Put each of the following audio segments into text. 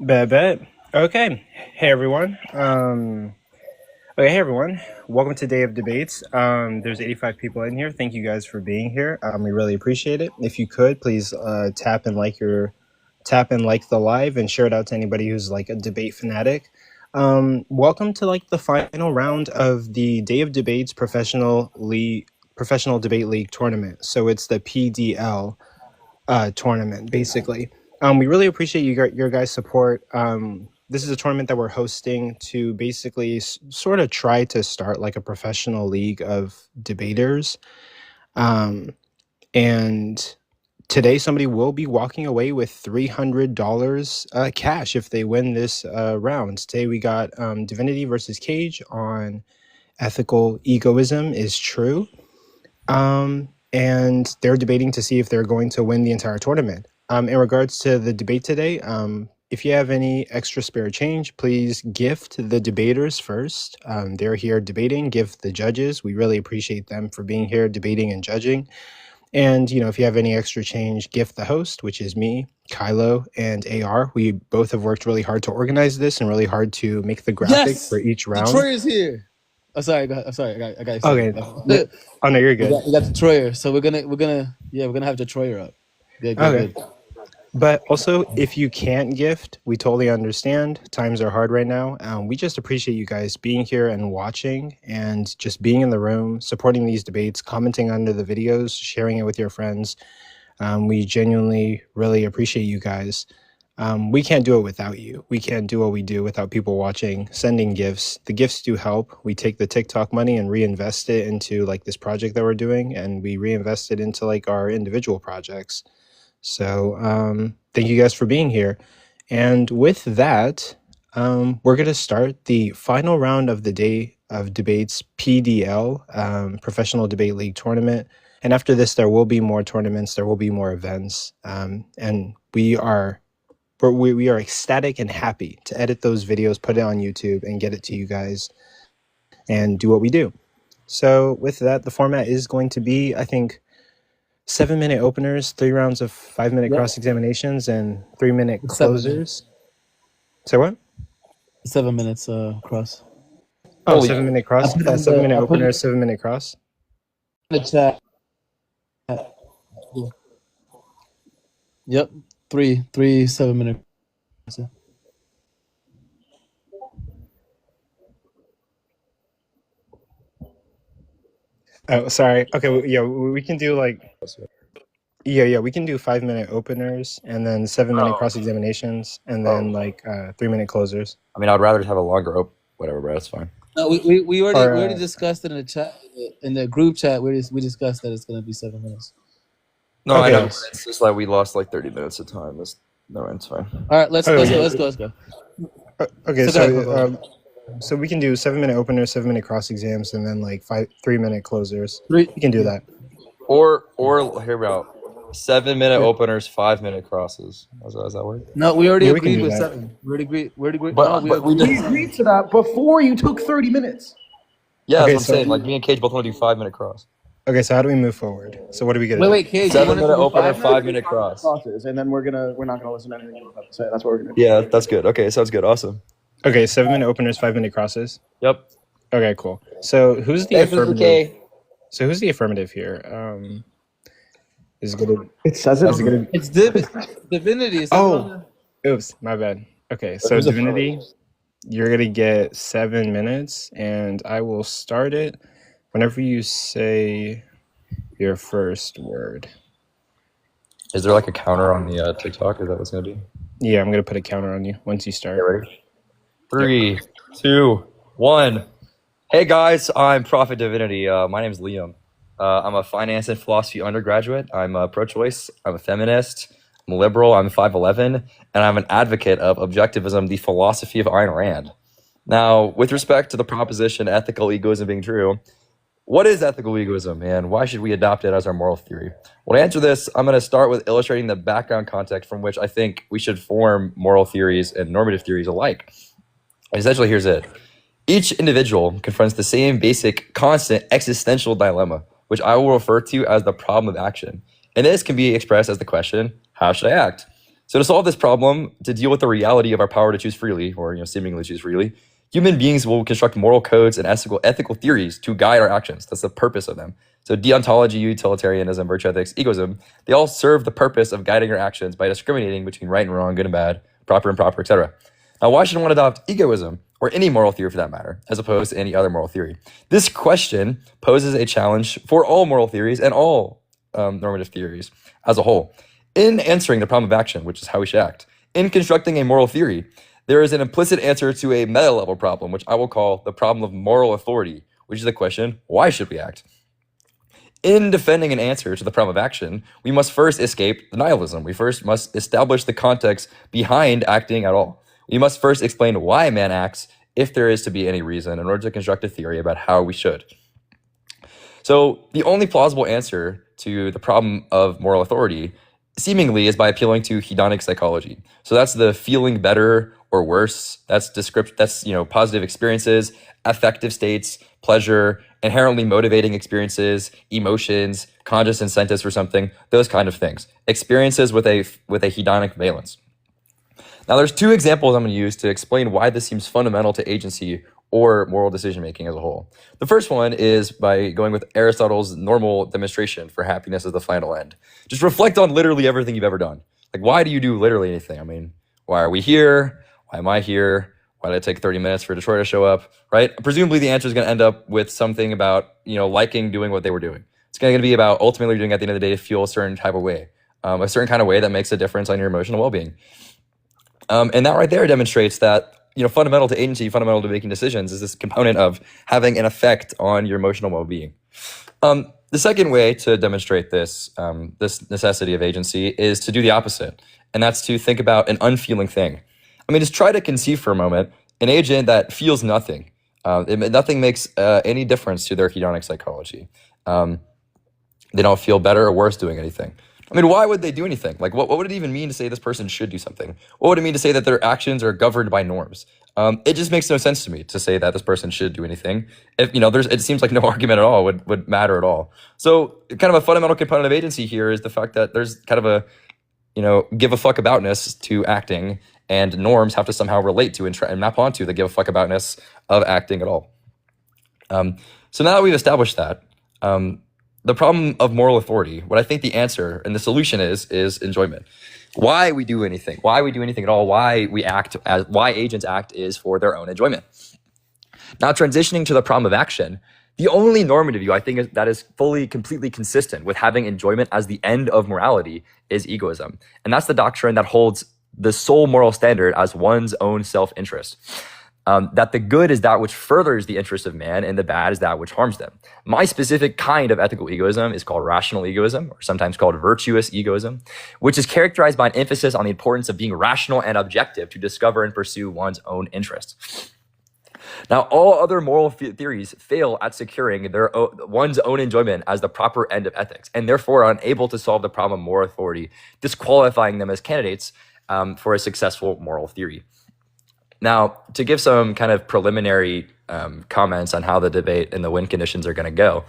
Bet. Okay. Hey everyone. Hey everyone. Welcome to Day of Debates. There's 85 people in here. Thank you guys for being here. We really appreciate it. If you could, please tap and like the live and share it out to anybody who's like a debate fanatic. Welcome to like the final round of the Day of Debates Professional Debate League tournament. So it's the PDL tournament, basically. We really appreciate your guys' support. This is a tournament that we're hosting to basically sort of try to start like a professional league of debaters. And today somebody will be walking away with $300 cash if they win this round. Today we got Divinityy versus Kayj on ethical egoism is true. And they're debating to see if they're going to win the entire tournament. In regards to the debate today, if you have any extra spare change, please gift the debaters first. They're here debating, gift the judges. We really appreciate them for being here debating and judging. And, if you have any extra change, gift the host, which is me, Kylo, and AR. We both have worked really hard to organize this and really hard to make the graphics for each round. Troy is here. I'm sorry. I got okay. Oh no, you're good. We got the Troyer, so we're gonna have the Troyer up. Good. But also, if you can't gift, we totally understand. Times are hard right now. We just appreciate you guys being here and watching and just being in the room, supporting these debates, commenting under the videos, sharing it with your friends. We genuinely really appreciate you guys. We can't do it without you. We can't do what we do without people watching, sending gifts. The gifts do help. We take the Tik-Tok money and reinvest it into like this project that we're doing, and we reinvest it into like our individual projects. So thank you guys for being here. And with that, we're going to start the final round of the Day of Debates PDL, Professional Debate League Tournament. And after this, there will be more tournaments. There will be more events. And we are ecstatic and happy to edit those videos, put it on YouTube, and get it to you guys and do what we do. So with that, the format is going to be, I think, 7-minute openers, 3 rounds of 5-minute cross-examinations, and 3-minute closers. So what? 7 minutes cross. Oh, 7-minute cross? 7-minute opener, 7-minute cross? The chat. Yep. 3 7-minute. Oh, sorry. Okay, yeah, we can do like... Yeah, we can do 5-minute openers and then 7-minute cross-examinations and then like 3-minute closers. I mean, I'd rather have a longer whatever, bro. That's fine. No, we already discussed it in the chat, in the group chat. We discussed that it's gonna be 7 minutes. No, okay. I know. It's just like we lost like 30 minutes of time. No, it's fine. All right, let's go. Okay, so we can do 7-minute openers, 7-minute cross exams, and then like 3-minute closers. We can do that. Or hear me out. 7-minute openers, 5-minute crosses. Does that work? No, we already agreed with 7. We already agreed. But we agreed to that before you took 30 minutes. Yeah, okay, that's what I'm saying. Like me and Kayj both want to do 5-minute cross. Okay, so how do we move forward? So what are we gonna? Wait, Kayj. 7-minute opener, 5-minute cross. And then we're not gonna listen to anything you have to say. That's what we're gonna do. Yeah, that's good. Okay, sounds good. Awesome. Okay, 7-minute openers, 5-minute crosses. Yep. Okay, cool. So who's the affirmative? Okay. So who's the affirmative here? Is it gonna? It says it. It's Divinityy. Oh, oops, my bad. Okay, so Divinityy, you're gonna get 7 minutes, and I will start it whenever you say your first word. Is there like a counter on the TikTok? Is that what's gonna be? Yeah, I'm gonna put a counter on you once you start. Okay, ready? 3, 2, 1. Hey guys, I'm Prophet Divinityy. My name is Liam. I'm a finance and philosophy undergraduate. I'm pro-choice. I'm a feminist. I'm a liberal. I'm 5'11", and I'm an advocate of objectivism, the philosophy of Ayn Rand. Now, with respect to the proposition ethical egoism being true, what is ethical egoism, and why should we adopt it as our moral theory? Well, to answer this, I'm going to start with illustrating the background context from which I think we should form moral theories and normative theories alike. And essentially, here's it. Each individual confronts the same basic, constant, existential dilemma, which I will refer to as the problem of action. And this can be expressed as the question, how should I act? So to solve this problem, to deal with the reality of our power to choose freely, or seemingly choose freely, human beings will construct moral codes and ethical theories to guide our actions. That's the purpose of them. So deontology, utilitarianism, virtue ethics, egoism, they all serve the purpose of guiding our actions by discriminating between right and wrong, good and bad, proper and improper, etc. Now, why should one adopt egoism, or any moral theory for that matter, as opposed to any other moral theory? This question poses a challenge for all moral theories and all normative theories as a whole. In answering the problem of action, which is how we should act, in constructing a moral theory, there is an implicit answer to a meta-level problem, which I will call the problem of moral authority, which is the question, why should we act? In defending an answer to the problem of action, we must first escape denialism. We first must establish the context behind acting at all. We must first explain why man acts, if there is to be any reason, in order to construct a theory about how we should. So the only plausible answer to the problem of moral authority seemingly is by appealing to hedonic psychology. So that's the feeling better or worse. That's positive experiences, affective states, pleasure, inherently motivating experiences, emotions, conscious incentives for something, those kind of things. Experiences with a hedonic valence. Now there's two examples I'm going to use to explain why this seems fundamental to agency or moral decision-making as a whole. The first one is by going with Aristotle's normal demonstration for happiness as the final end. Just reflect on literally everything you've ever done. Like, why do you do literally anything? I mean, why are we here? Why am I here? Why did it take 30 minutes for Detroit to show up, right? Presumably the answer is going to end up with something about, liking doing what they were doing. It's going to be about ultimately doing at the end of the day to feel a certain type of way, a certain kind of way that makes a difference on your emotional well-being. And that right there demonstrates that fundamental to agency, fundamental to making decisions is this component of having an effect on your emotional well-being. The second way to demonstrate this necessity of agency is to do the opposite, and that's to think about an unfeeling thing. I mean, just try to conceive for a moment an agent that feels nothing. Nothing makes any difference to their hedonic psychology. They don't feel better or worse doing anything. I mean, why would they do anything? Like, what would it even mean to say this person should do something? What would it mean to say that their actions are governed by norms? It just makes no sense to me to say that this person should do anything. If it seems like no argument at all would matter at all. So, kind of a fundamental component of agency here is the fact that there's kind of a give a fuck aboutness to acting, and norms have to somehow relate to and map onto the give a fuck aboutness of acting at all. So now that we've established that. The problem of moral authority, what I think the answer and the solution is enjoyment. Why we do anything at all, why agents act is for their own enjoyment. Now, transitioning to the problem of action, the only normative view I think that is completely consistent with having enjoyment as the end of morality is egoism. And that's the doctrine that holds the sole moral standard as one's own self-interest. That the good is that which furthers the interest of man, and the bad is that which harms them. My specific kind of ethical egoism is called rational egoism, or sometimes called virtuous egoism, which is characterized by an emphasis on the importance of being rational and objective to discover and pursue one's own interests. Now, all other moral theories fail at securing one's own enjoyment as the proper end of ethics, and therefore are unable to solve the problem of moral authority, disqualifying them as candidates for a successful moral theory. Now, to give some kind of preliminary comments on how the debate and the win conditions are going to go,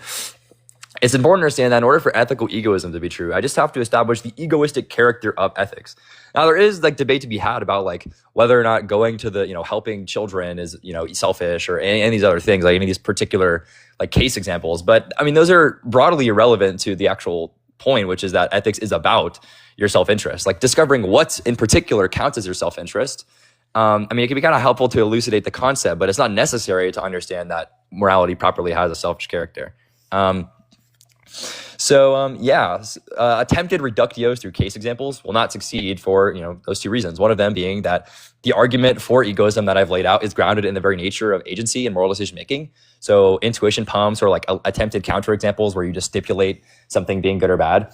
it's important to understand that in order for ethical egoism to be true, I just have to establish the egoistic character of ethics. Now, there is debate to be had about whether or not going to the helping children is selfish, or any of these other things, any of these particular case examples. But I mean, those are broadly irrelevant to the actual point, which is that ethics is about your self-interest. Discovering what in particular counts as your self-interest. I mean, it can be kind of helpful to elucidate the concept, but it's not necessary to understand that morality properly has a selfish character. Attempted reductios through case examples will not succeed for those two reasons. One of them being that the argument for egoism that I've laid out is grounded in the very nature of agency and moral decision making. So intuition pumps, or attempted counterexamples where you just stipulate something being good or bad,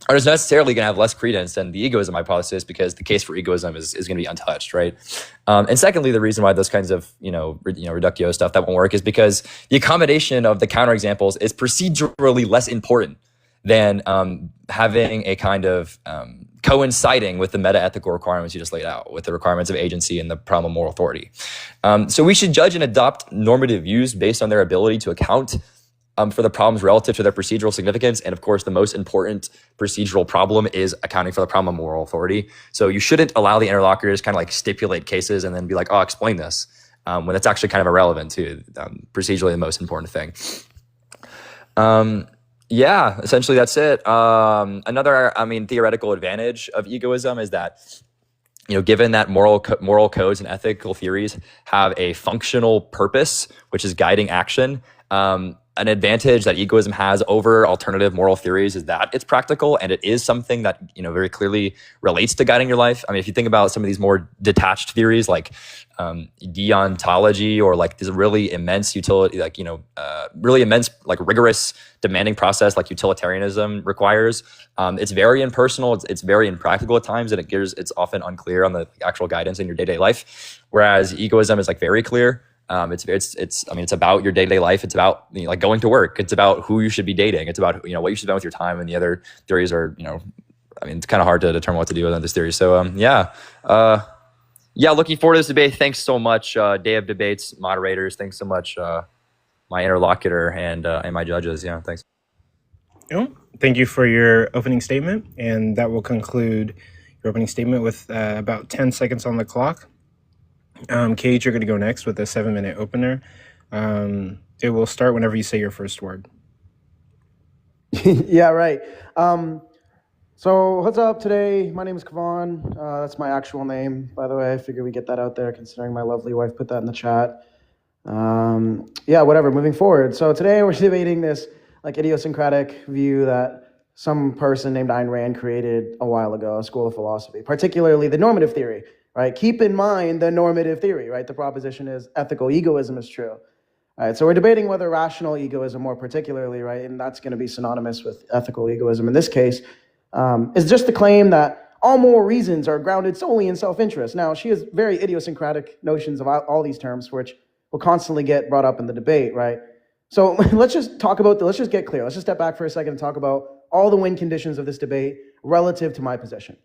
are just necessarily going to have less credence than the egoism hypothesis, because the case for egoism is going to be untouched, right? And secondly, the reason why those kinds of reductio stuff that won't work is because the accommodation of the counterexamples is procedurally less important than having a kind of coinciding with the meta-ethical requirements you just laid out, with the requirements of agency and the problem of moral authority. So we should judge and adopt normative views based on their ability to account for the problems relative to their procedural significance. And of course, the most important procedural problem is accounting for the problem of moral authority. So you shouldn't allow the interlocutor to kind of like stipulate cases and then be like, oh, explain this, when it's actually kind of irrelevant to procedurally the most important thing. Yeah, essentially that's it. Another, theoretical advantage of egoism is that, given that moral codes and ethical theories have a functional purpose, which is guiding action, an advantage that egoism has over alternative moral theories is that it's practical and it is something that, very clearly relates to guiding your life. I mean, if you think about some of these more detached theories like deontology, or like this really immense utility, like, really immense, like rigorous, demanding process like utilitarianism requires, it's very impersonal, it's very impractical at times, and it's often unclear on the actual guidance in your day-to-day life. Whereas egoism is like very clear. It's about your day-to-day life. It's about like going to work. It's about who you should be dating. It's about what you should spend with your time. And the other theories are it's kind of hard to determine what to do with this theory. So looking forward to this debate. Thanks so much, Day of Debates moderators. Thanks so much, my interlocutor and my judges. Yeah, thanks. Thank you for your opening statement, and that will conclude your opening statement with about 10 seconds on the clock. Kayj, you're going to go next with a 7-minute opener. It will start whenever you say your first word. Yeah, right. So what's up today? My name is Kavan. That's my actual name, by the way. I figure we get that out there considering my lovely wife put that in the chat. Whatever, moving forward. So today we're debating this like idiosyncratic view that some person named Ayn Rand created a while ago, a school of philosophy, particularly the normative theory. Right? Keep in mind the normative theory, right? The proposition is ethical egoism is true. All right, so we're debating whether rational egoism more particularly, right, and that's going to be synonymous with ethical egoism in this case, is just the claim that all moral reasons are grounded solely in self-interest. Now, she has very idiosyncratic notions of all these terms, which will constantly get brought up in the debate, right? So let's just get clear. Let's just step back for a second and talk about all the win conditions of this debate relative to my position.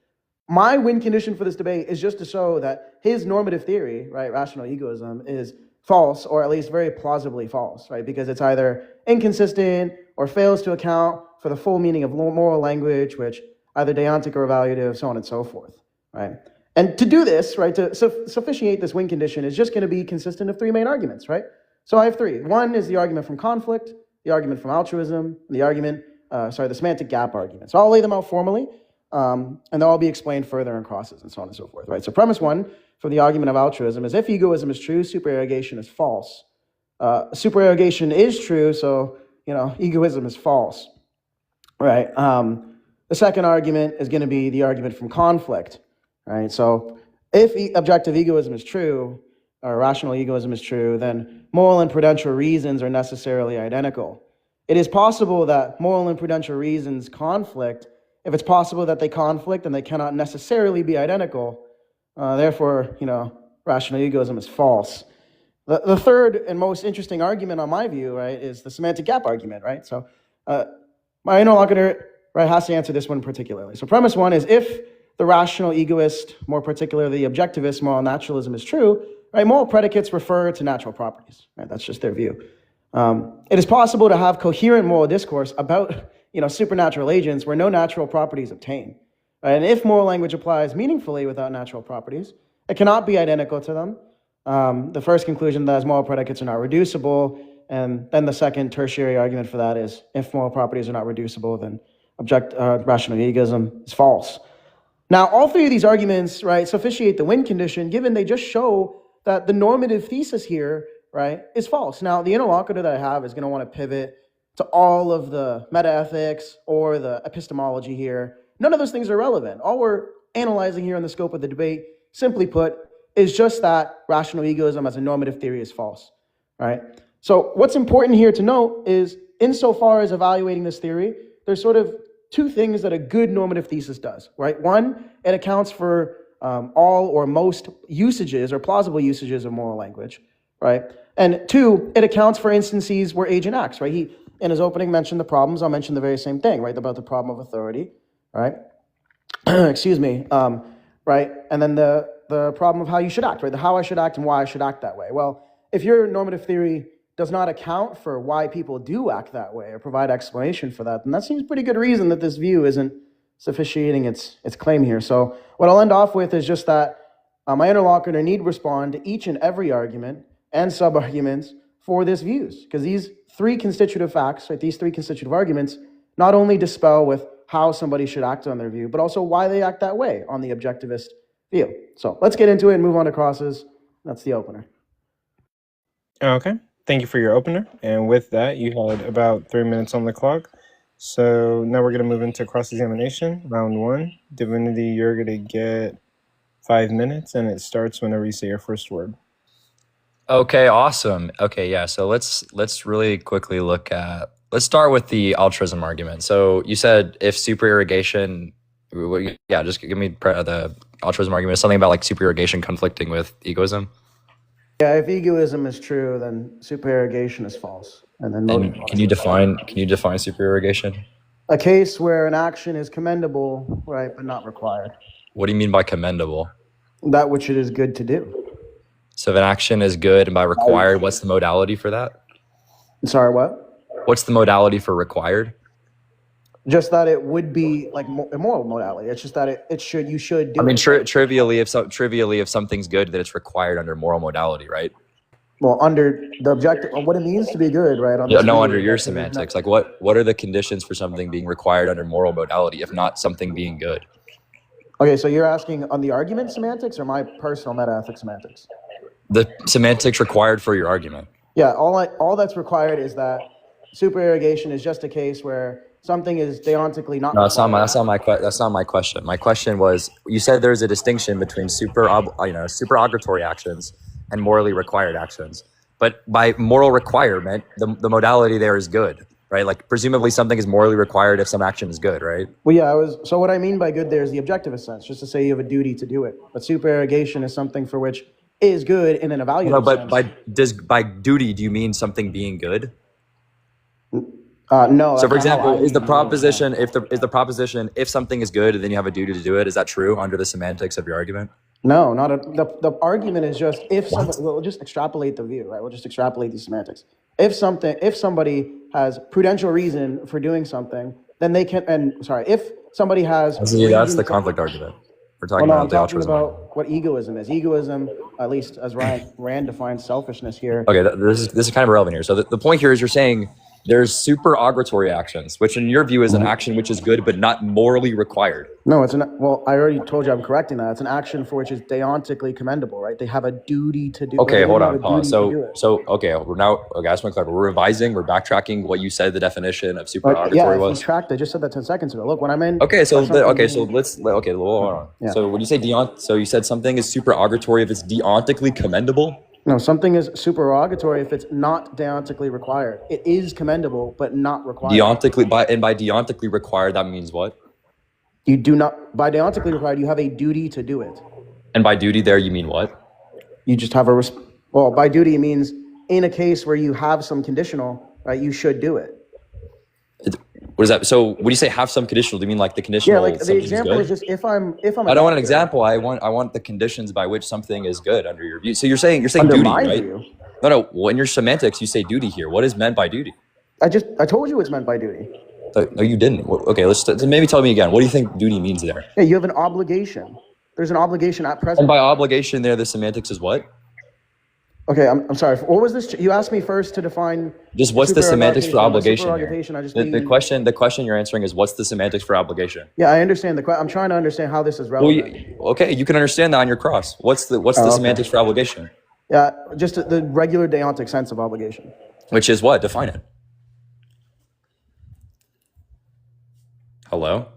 My win condition for this debate is just to show that his normative theory, right, rational egoism, is false, or at least very plausibly false, right? Because it's either inconsistent or fails to account for the full meaning of moral language, which either deontic or evaluative, so on and so forth, right? And to do this, right, to sufficiate this win condition is just going to be consistent of 3 main arguments, right? So I have 3. One is the argument from conflict, the argument from altruism, and the semantic gap argument. So I'll lay them out formally. And they'll all be explained further in crosses and so on and so forth, right? So premise 1 for the argument of altruism is if egoism is true, supererogation is false. Supererogation is true, so, egoism is false, right? The second argument is going to be the argument from conflict, right? So if objective egoism is true, or rational egoism is true, then moral and prudential reasons are necessarily identical. It is possible that moral and prudential reasons conflict. If it's possible that they conflict and they cannot necessarily be identical, therefore, rational egoism is false. The third and most interesting argument on my view, right, is the semantic gap argument, right? So my interlocutor, right, has to answer this one particularly. So premise 1 is if the rational egoist, more particularly the objectivist moral naturalism is true, right, moral predicates refer to natural properties, right? That's just their view. It is possible to have coherent moral discourse about supernatural agents where no natural properties obtain. Right? And if moral language applies meaningfully without natural properties, it cannot be identical to them. The first conclusion that is moral predicates are not reducible, and then the second tertiary argument for that is if moral properties are not reducible, then rational egoism is false. Now, all 3 of these arguments, right, sufficiate the win condition, given they just show that the normative thesis here, right, is false. Now, the interlocutor that I have is going to want to pivot to all of the meta-ethics or the epistemology here. None of those things are relevant. All we're analyzing here in the scope of the debate, simply put, is just that rational egoism as a normative theory is false, right? So what's important here to note is, insofar as evaluating this theory, there's sort of 2 things that a good normative thesis does, right? 1, it accounts for all or most usages or plausible usages of moral language, right? And 2, it accounts for instances where agent acts, right? He, in his opening, mentioned the problems. I'll mention the very same thing, right, about the problem of authority, right? Excuse me, right? And then the problem of how you should act, right? The how I should act and why I should act that way. Well, if your normative theory does not account for why people do act that way or provide explanation for that, then that seems pretty good reason that this view isn't sufficiating its claim here. So what I'll end off with is just that my interlocutor need respond to each and every argument and sub-arguments for this views, because these three constitutive facts, right, these three constitutive arguments, not only dispel with how somebody should act on their view, but also why they act that way on the objectivist view. So let's get into it and move on to crosses. That's the opener. Okay. Thank you for your opener. And with that, you had about 3 minutes on the clock. So now we're going to move into cross-examination, round one. Divinity, you're going to get 5 minutes, and it starts whenever you say your first word. Okay, awesome. Okay, yeah. So let's really quickly let's start with the altruism argument. So you said if super irrigation, yeah, just give me the altruism argument. Something about like super irrigation conflicting with egoism. Yeah, if egoism is true, then supererogation is false. And then can you define supererogation? A case where an action is commendable, right, but not required. What do you mean by commendable? That which it is good to do. So if an action is good and by required, what's the modality for that? Sorry, what? What's the modality for required? Just that it would be like a moral modality. It's just that you should do. I mean, it. trivially, if something's good, then it's required under moral modality, right? Well, under the objective, what it means to be good, right? Under your semantics, like what are the conditions for something being required under moral modality, if not something being good? Okay, so you're asking on the argument semantics or my personal meta-ethics semantics? The semantics required for your argument. Yeah, all that's required is that supererogation is just a case where something is deontically not. No, that's not my question. My question was, you said there's a distinction between supererogatory actions and morally required actions. But by moral requirement, the modality there is good, right? Like presumably something is morally required if some action is good, right? Well, yeah, so what I mean by good there is the objectivist sense, just to say you have a duty to do it. But supererogation is something for which is good in an evaluative sense. But by duty, do you mean something being good? No. So, for example, is the proposition if something is good, then you have a duty to do it? Is that true under the semantics of your argument? No, the argument is just if somebody. We'll just extrapolate the view, right? We'll just extrapolate these semantics. If somebody has prudential reason for doing something, then they can. If somebody has. That's the conflict argument. We're talking about the altruism. I'm talking about what egoism is. Egoism, at least as Rand defines selfishness here. Okay, this is kind of relevant here. So the point here is you're saying there's supererogatory actions, which in your view is an action which is good but not morally required. No, well, I already told you I'm correcting that. It's an action for which is deontically commendable, right? They have a duty to do. Okay, hold on, pause. So I just want to clarify. We're backtracking what you said the definition of supererogatory was. Yeah, I just said that 10 seconds ago. Look, when I'm in. Hold on. Yeah. So when you say so you said something is supererogatory if it's deontically commendable? No, something is supererogatory if it's not deontically required. It is commendable, but not required. By deontically required, that means what? You do not, by deontically required, you have a duty to do it. And by duty there, you mean what? You just have by duty means in a case where you have some conditional, right, you should do it. What is that? So when you say have some conditional, do you mean like the conditional? Yeah, like the example is just if I'm. I don't want an example. I want the conditions by which something is good under your view. So you're saying under duty, right? View. No. Well, in your semantics, you say duty here. What is meant by duty? I told you it's meant by duty. No, you didn't. Okay, maybe tell me again. What do you think duty means there? Yeah, you have an obligation. There's an obligation at present. And by obligation there, the semantics is what? Okay, I'm sorry. What was this? You asked me first to define. Just what's the semantics for obligation? The question you're answering is what's the semantics for obligation? Yeah, I understand I'm trying to understand how this is relevant. Okay, you can understand that on your cross. What's the semantics for obligation? Yeah, just the regular deontic sense of obligation. Which is what? Define it. Hello?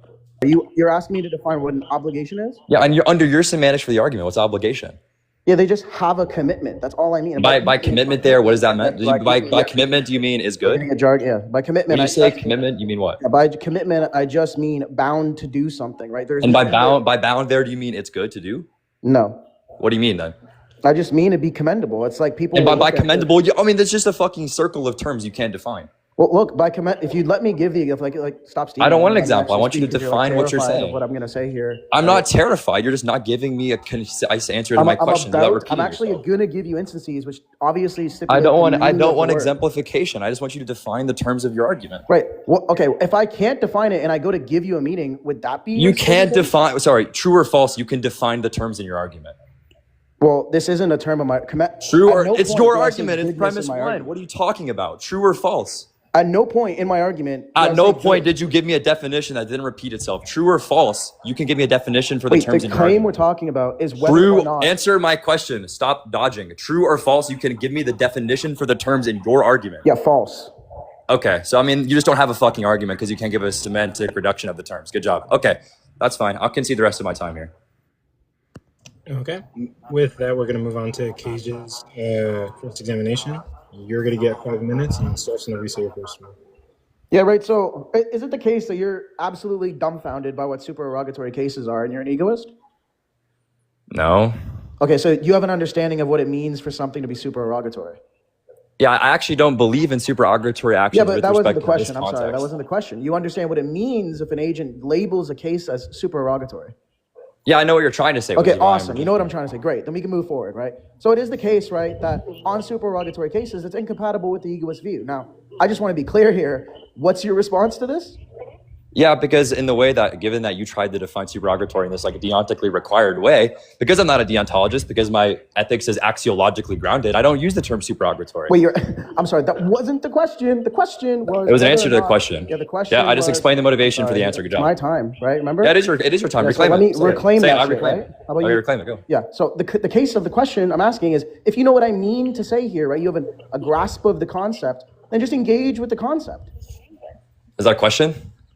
You're asking me to define what an obligation is? Yeah, and under your semantics for the argument, what's obligation? Yeah, they just have a commitment. That's all I mean. By commitment there, what does that mean? By commitment, do you mean is good? Yeah, by commitment. When you say commitment, you mean what? Yeah, by commitment, I just mean bound to do something, right? And by bound there, do you mean it's good to do? No. What do you mean then? I just mean to be commendable. It's like people. And by commendable, I mean, there's just a fucking circle of terms you can't define. Well, look, if you'd let me give the stop stealing. I don't want an example. I want you to define what you're saying. What I'm going to say here. I'm not terrified. You're just not giving me a concise answer to my question. I'm actually going to give you instances, which obviously I don't want exemplification. I just want you to define the terms of your argument. Right. Well, okay. If I can't define it and I go to give you a meaning, would that be? You can't define. Sorry, true or false. You can define the terms in your argument. Well, this isn't a term of my. True or it's your argument. It's premise one. What are you talking about? True or false? At no point in my argument. At no point did you give me a definition that didn't repeat itself. True or false? You can give me a definition for the terms in your argument. The claim we're talking about is whether or not. Answer my question. Stop dodging. True or false? You can give me the definition for the terms in your argument. Yeah, false. Okay, so I mean, you just don't have a fucking argument because you can't give a semantic reduction of the terms. Good job. Okay, that's fine. I'll concede the rest of my time here. Okay. With that, we're going to move on to Kayj's first examination. You're going to get 5 minutes, and Steph's going to resay your first one. Yeah, right. So is it the case that you're absolutely dumbfounded by what supererogatory cases are and you're an egoist? No. Okay, so you have an understanding of what it means for something to be supererogatory. Yeah, I actually don't believe in supererogatory actions. Yeah, but that wasn't the question. I'm sorry, that wasn't the question. You understand what it means if an agent labels a case as supererogatory. Yeah, I know what you're trying to say. Okay, awesome. You know what I'm trying to say. Great. Then we can move forward, right? So it is the case, right, that on supererogatory cases, it's incompatible with the egoist view. Now, I just want to be clear here. What's your response to this? Yeah, because in the way that, given that you tried to define supererogatory in this like deontically required way, because I'm not a deontologist, because my ethics is axiologically grounded, I don't use the term supererogatory. Wait, I'm sorry, that wasn't the question. The question was... It was an answer to the question. Yeah, the question I just explained the motivation for the answer. Good job. My time, right? Remember? Yeah, it is your time. Yeah, Reclaim so it. let me reclaim that shit, reclaim right? it. How about you? Reclaim it, go. Yeah, so the case of the question I'm asking is, if you know what I mean to say here, right, you have a grasp of the concept, then just engage with the concept. Is that a question?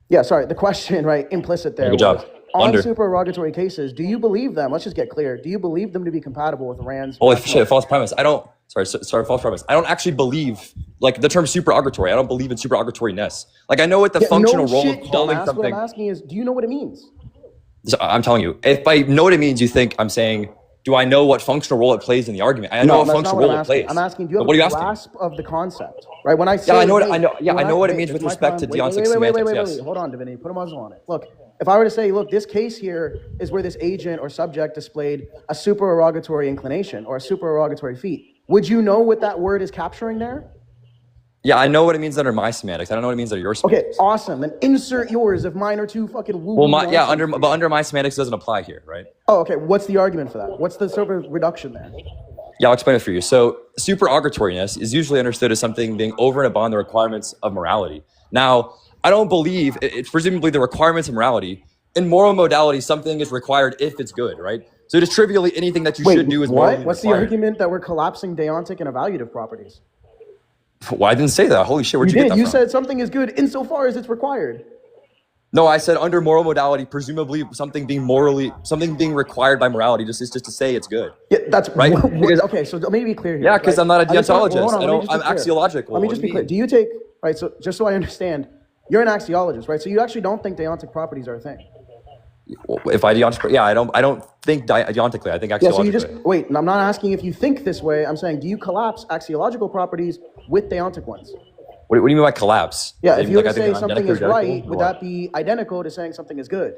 Yeah, sorry, the question, right, implicit there. Good job. On supererogatory cases, do you believe them? Let's just get clear. Do you believe them to be compatible with Rand's... Holy shit, false premise. False premise. I don't actually believe, like, the term supererogatory. I don't believe in supererogatoriness. Like, I know what the functional role of calling something... What I'm asking is, do you know what it means? So I'm telling you, if I know what it means, you think I'm saying, do I know what functional role it plays in the argument? I know what functional role it plays. I'm asking, do you have a grasp of the concept? Right, when I say... Yeah, I know what it means with respect to deontic semantics, yes. Hold on, Divinity, put a muzzle on it. Look, if I were to say, look, this case here is where this agent or subject displayed a supererogatory inclination or a supererogatory feat, would you know what that word is capturing there? Yeah, I know what it means under my semantics. I don't know what it means under your semantics. Okay, awesome. Then insert yours if mine are too fucking woo. Well, under my semantics doesn't apply here, right? Oh, okay. What's the argument for that? What's the sort of reduction there? Yeah, I'll explain it for you. So supererogatoriness is usually understood as something being over and above the requirements of morality. Now, I don't believe it's presumably the requirements of morality. In moral modality, something is required if it's good, right? So just trivially anything that you should do is morally required. What's the argument that we're collapsing deontic and evaluative properties? Well, I didn't say that. Holy shit, where'd you get that from? You said something is good insofar as it's required. No, I said under moral modality, presumably something being required by morality just is just to say it's good. Yeah, that's right. Okay, so let me be clear here. Yeah, because I'm not a deontologist. I'm axiological. Let me just be clear. Do you take, right, so just so I understand, you're an axiologist, right? So you actually don't think deontic properties are a thing? If I deontic, yeah, I don't think deontically. I think axiologically. Yeah, so you just wait. I'm not asking if you think this way. I'm saying, do you collapse axiological properties with deontic ones? What do you mean by collapse? Yeah, if you were to say something is right, would that be identical to saying something is good?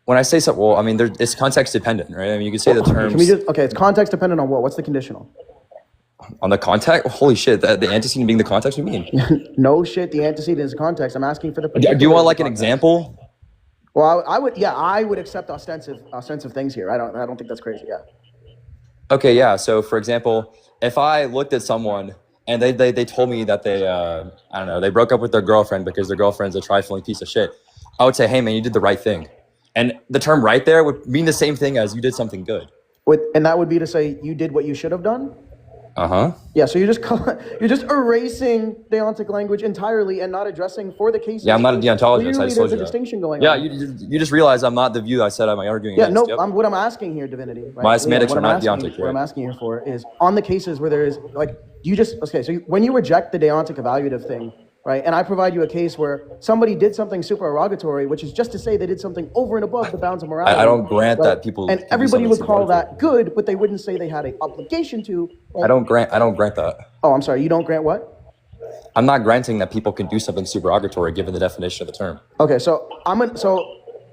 When I say something, well, I mean, it's context dependent, right? I mean, you could say the terms. It's context dependent on what? What's the conditional? On the context? Holy shit, the antecedent being the context, what do you mean? No shit, the antecedent is the context. I'm asking for the... Do you want like an example? Well, I would accept ostensive things here. I don't think that's crazy. Yeah. Okay, yeah. So for example, if I looked at someone and they told me that they I don't know, they broke up with their girlfriend because their girlfriend's a trifling piece of shit, I would say, hey man, you did the right thing. And the term right there would mean the same thing as you did something good. And that would be to say you did what you should have done? Uh-huh. Yeah, so you're just erasing deontic language entirely and not addressing for the cases. Yeah, I'm not a deontologist. I just told you there's a distinction going on. on. Yeah, you just realize I'm not the view I said I'm arguing against. Yeah, no, what I'm asking here, Divinity. Right? My semantics are not deontic. What I'm asking here for is on the cases where there is, like, so when you reject the deontic evaluative thing, right, and I provide you a case where somebody did something supererogatory, which is just to say they did something over and above the bounds of morality. I don't grant that people... And everybody would call that good, but they wouldn't say they had an obligation to... I don't grant that. Oh, I'm sorry, you don't grant what? I'm not granting that people can do something supererogatory given the definition of the term. Okay, so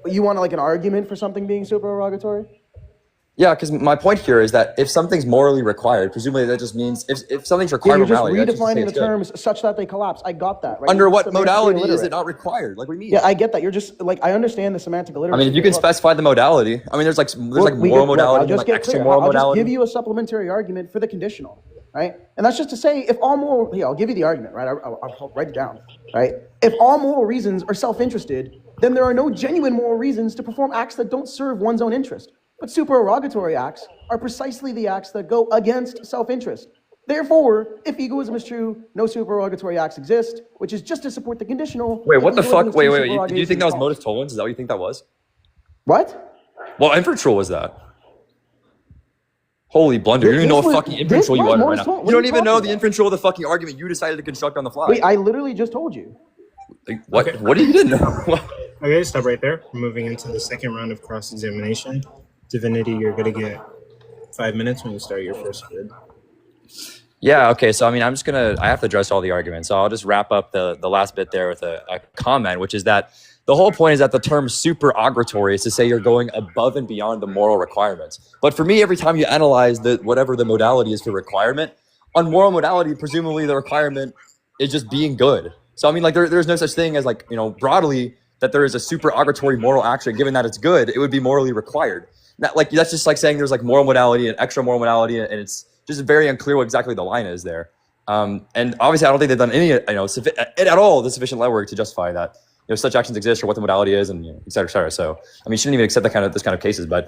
you want like an argument for something being supererogatory? Yeah, because my point here is that if something's morally required, presumably that just means if something's required, You're just morality, redefining the terms such that they collapse. I got that. Right? Under what modality is it not required? Like, what do you mean? Yeah, I get that. You're just like, I understand the semantic illiteracy. I mean, if you can specify the modality, I mean, there's like moral modality, and like extra moral modality. I'll just give you a supplementary argument for the conditional, right? And that's just to say, if all moral, I'll give you the argument, right? I'll write it down, right? If all moral reasons are self-interested, then there are no genuine moral reasons to perform acts that don't serve one's own interest. But supererogatory acts are precisely the acts that go against self-interest. Therefore, if egoism is true, no supererogatory acts exist, which is just to support the conditional. Wait, what the fuck? Wait. Do you think that was modus tollens? Is that what you think that was? What? Well, inferential was that. Holy blunder. You don't even know what fucking inferential you are right now. You don't even know the inferential of the fucking argument you decided to construct on the fly. Wait, I literally just told you. Like, what? Okay. What did you didn't know? Okay, stop right there. We're moving into the second round of cross-examination. Divinity, you're going to get 5 minutes when you start your first bid. Yeah, okay, so I mean, I have to address all the arguments, so I'll just wrap up the last bit there with a comment, which is that the whole point is that the term supererogatory is to say you're going above and beyond the moral requirements. But for me, every time you analyze whatever the modality is for requirement, on moral modality, presumably the requirement is just being good. So I mean, like there's no such thing as like, you know, broadly that there is a supererogatory moral action, given that it's good, it would be morally required. Like that's just like saying there's like moral modality and extra moral modality, and it's just very unclear what exactly the line is there. And obviously, I don't think they've done any, at all the sufficient legwork to justify that such actions exist or what the modality is, and et cetera, et cetera. So I mean, you shouldn't even accept this kind of cases. But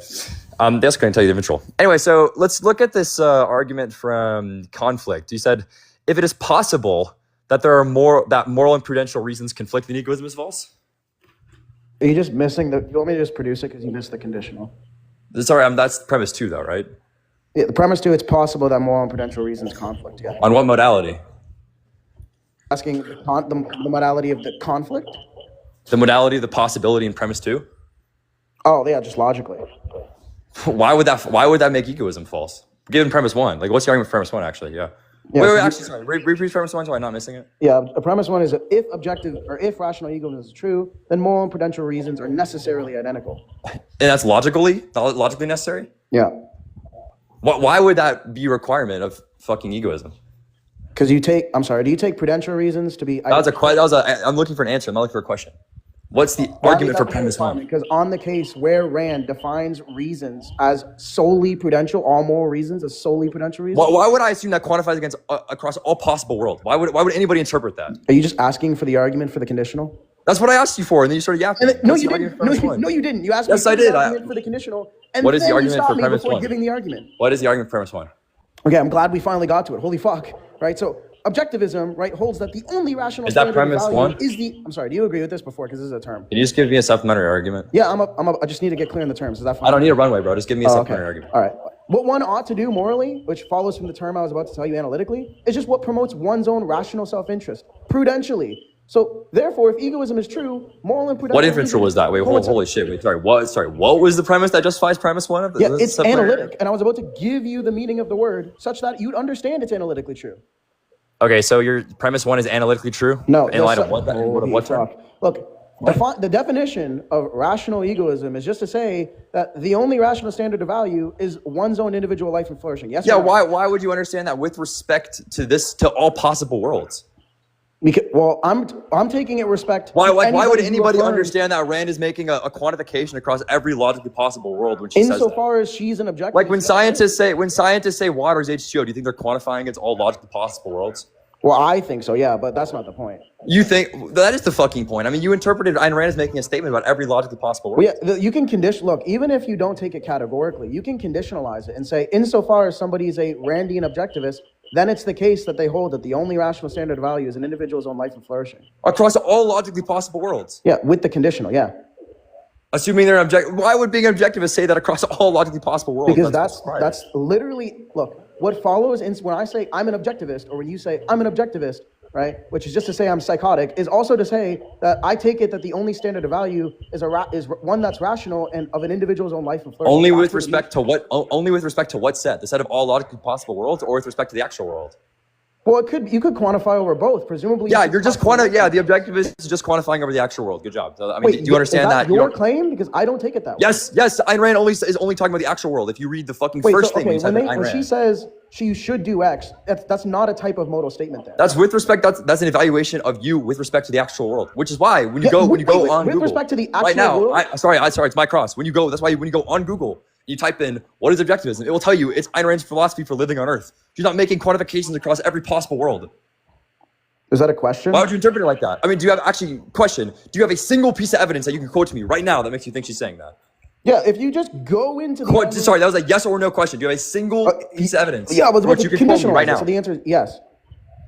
that's going to tell you the eventual. Anyway, so let's look at this argument from Conflict. You said if it is possible that there are moral and prudential reasons conflict, then egoism is false. Are you just missing you want me to just produce it because you missed the conditional? Sorry, that's premise 2 though, right? Yeah, the premise 2, it's possible that moral and prudential reasons conflict, yeah. On what modality? Asking the modality of the conflict? The modality of the possibility in premise 2? Oh, yeah, just logically. Why would that make egoism false? Given premise 1. Like, what's the argument for premise 1, actually? Yeah. Actually, sorry. Repeat premise 1 so I'm not missing it. Yeah, premise 1 is if rational egoism is true, then moral and prudential reasons are necessarily identical. And that's logically necessary? Yeah. Why would that be a requirement of fucking egoism? Because do you take prudential reasons to be... I'm looking for an answer. I'm not looking for a question. What's the argument for premise 1? Because on the case where Rand defines reasons as solely prudential, all moral reasons as solely prudential reasons... Why would I assume that quantifies across all possible worlds? Why would anybody interpret that? Are you just asking for the argument for the conditional? That's what I asked you for, and then you started yapping. No, you didn't. No, you didn't. You asked me for the argument for the conditional, and what is the argument you stopped for premise before 1? Giving the argument. What is the argument for premise 1? Okay, I'm glad we finally got to it. Holy fuck, right? So objectivism, right, holds that the only rational is that premise 1 is the. I'm sorry. Do you agree with this before? Because this is a term. Can you just give me a supplementary argument? Yeah, I just need to get clear on the terms. Is that fine? I don't need a runway, bro. Just give me a supplementary argument. All right. What one ought to do morally, which follows from the term I was about to tell you analytically, is just what promotes one's own rational self-interest prudentially. So therefore, if egoism is true, moral and prudential... What inferential was that? Wait, holy shit. Wait, sorry. What was the premise that justifies premise 1? Yeah, it's analytic. And I was about to give you the meaning of the word such that you'd understand it's analytically true. Okay, so your premise 1 is analytically true? No. In light of what term? Look, the definition of rational egoism is just to say that the only rational standard of value is one's own individual life and flourishing. Yes. Yeah. Why would you understand that with respect to all possible worlds? Because, well, I'm taking it respect. Why would anybody understand that Rand is making a quantification across every logically possible world when she says that? Insofar as she's an objective. Like when scientists say water is H2O, do you think they're quantifying against all logically possible worlds? Well, I think so, yeah, but that's not the point. You think that is the fucking point? I mean, you interpreted Ayn Rand as making a statement about every logically possible world. Well, yeah, you can look, even if you don't take it categorically, you can conditionalize it and say, insofar as somebody is a Randian objectivist, then it's the case that they hold that the only rational standard of value is an individual's own life and flourishing. Across all logically possible worlds? Yeah, with the conditional, yeah. Assuming they're objective, why would being an objectivist say that across all logically possible worlds? Because that's literally, look, what follows when I say I'm an objectivist, or when you say I'm an objectivist, right, which is just to say I'm psychotic, is also to say that I take it that the only standard of value is one that's rational and of an individual's own life and flourishing. Only with respect to what? Only with respect to what set? The set of all logically possible worlds, or with respect to the actual world? Well, you could quantify over both, presumably. Yeah, you're just the objective is just quantifying over the actual world. Good job. So, I mean, Wait, do you understand is that that? your claim? Because I don't take it that way. Yes. Ayn Rand is only talking about the actual world. If you read the fucking first thing, when she says she should do X, that's not a type of modal statement there. That's with respect. That's an evaluation of you with respect to the actual world, which is why when you go on Google with respect to the actual right now, world. Sorry, it's my cross. That's why when you go on Google, you type in what is objectivism, it will tell you it's Ayn Rand's philosophy for living on Earth. She's not making quantifications across every possible world. Is that a question? Why would you interpret it like that? I mean, do you have a single piece of evidence that you can quote to me right now that makes you think she's saying that? Yeah, if you just go into the... Sorry, that was a yes or no question. Do you have a single piece of evidence? Yeah, but you can quote me right now. So the answer is yes.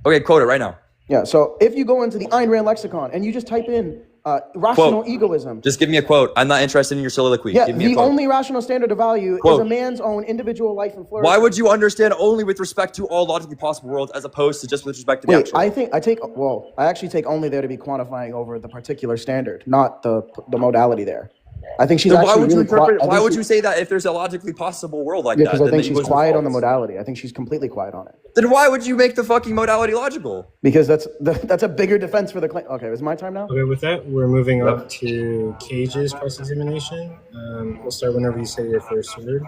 Okay, quote it right now. Yeah, so if you go into the Ayn Rand lexicon and you just type in rational egoism. Just give me a quote. I'm not interested in your soliloquy. Yeah, give me a quote. Only rational standard of value is a man's own individual life and flourishing. Why would you understand only with respect to all logically possible worlds as opposed to just with respect to the actual? I actually take only there to be quantifying over the particular standard, not the modality there. I think she's why would you say that if there's a logically possible world like that? Because I think she's quiet on the modality. I think she's completely quiet on it. Then why would you make the fucking modality logical? Because that's a bigger defense for the claim. Okay, is it my time now? Okay, with that, we're moving up to Kayj's cross-examination. We'll start whenever you say your first word.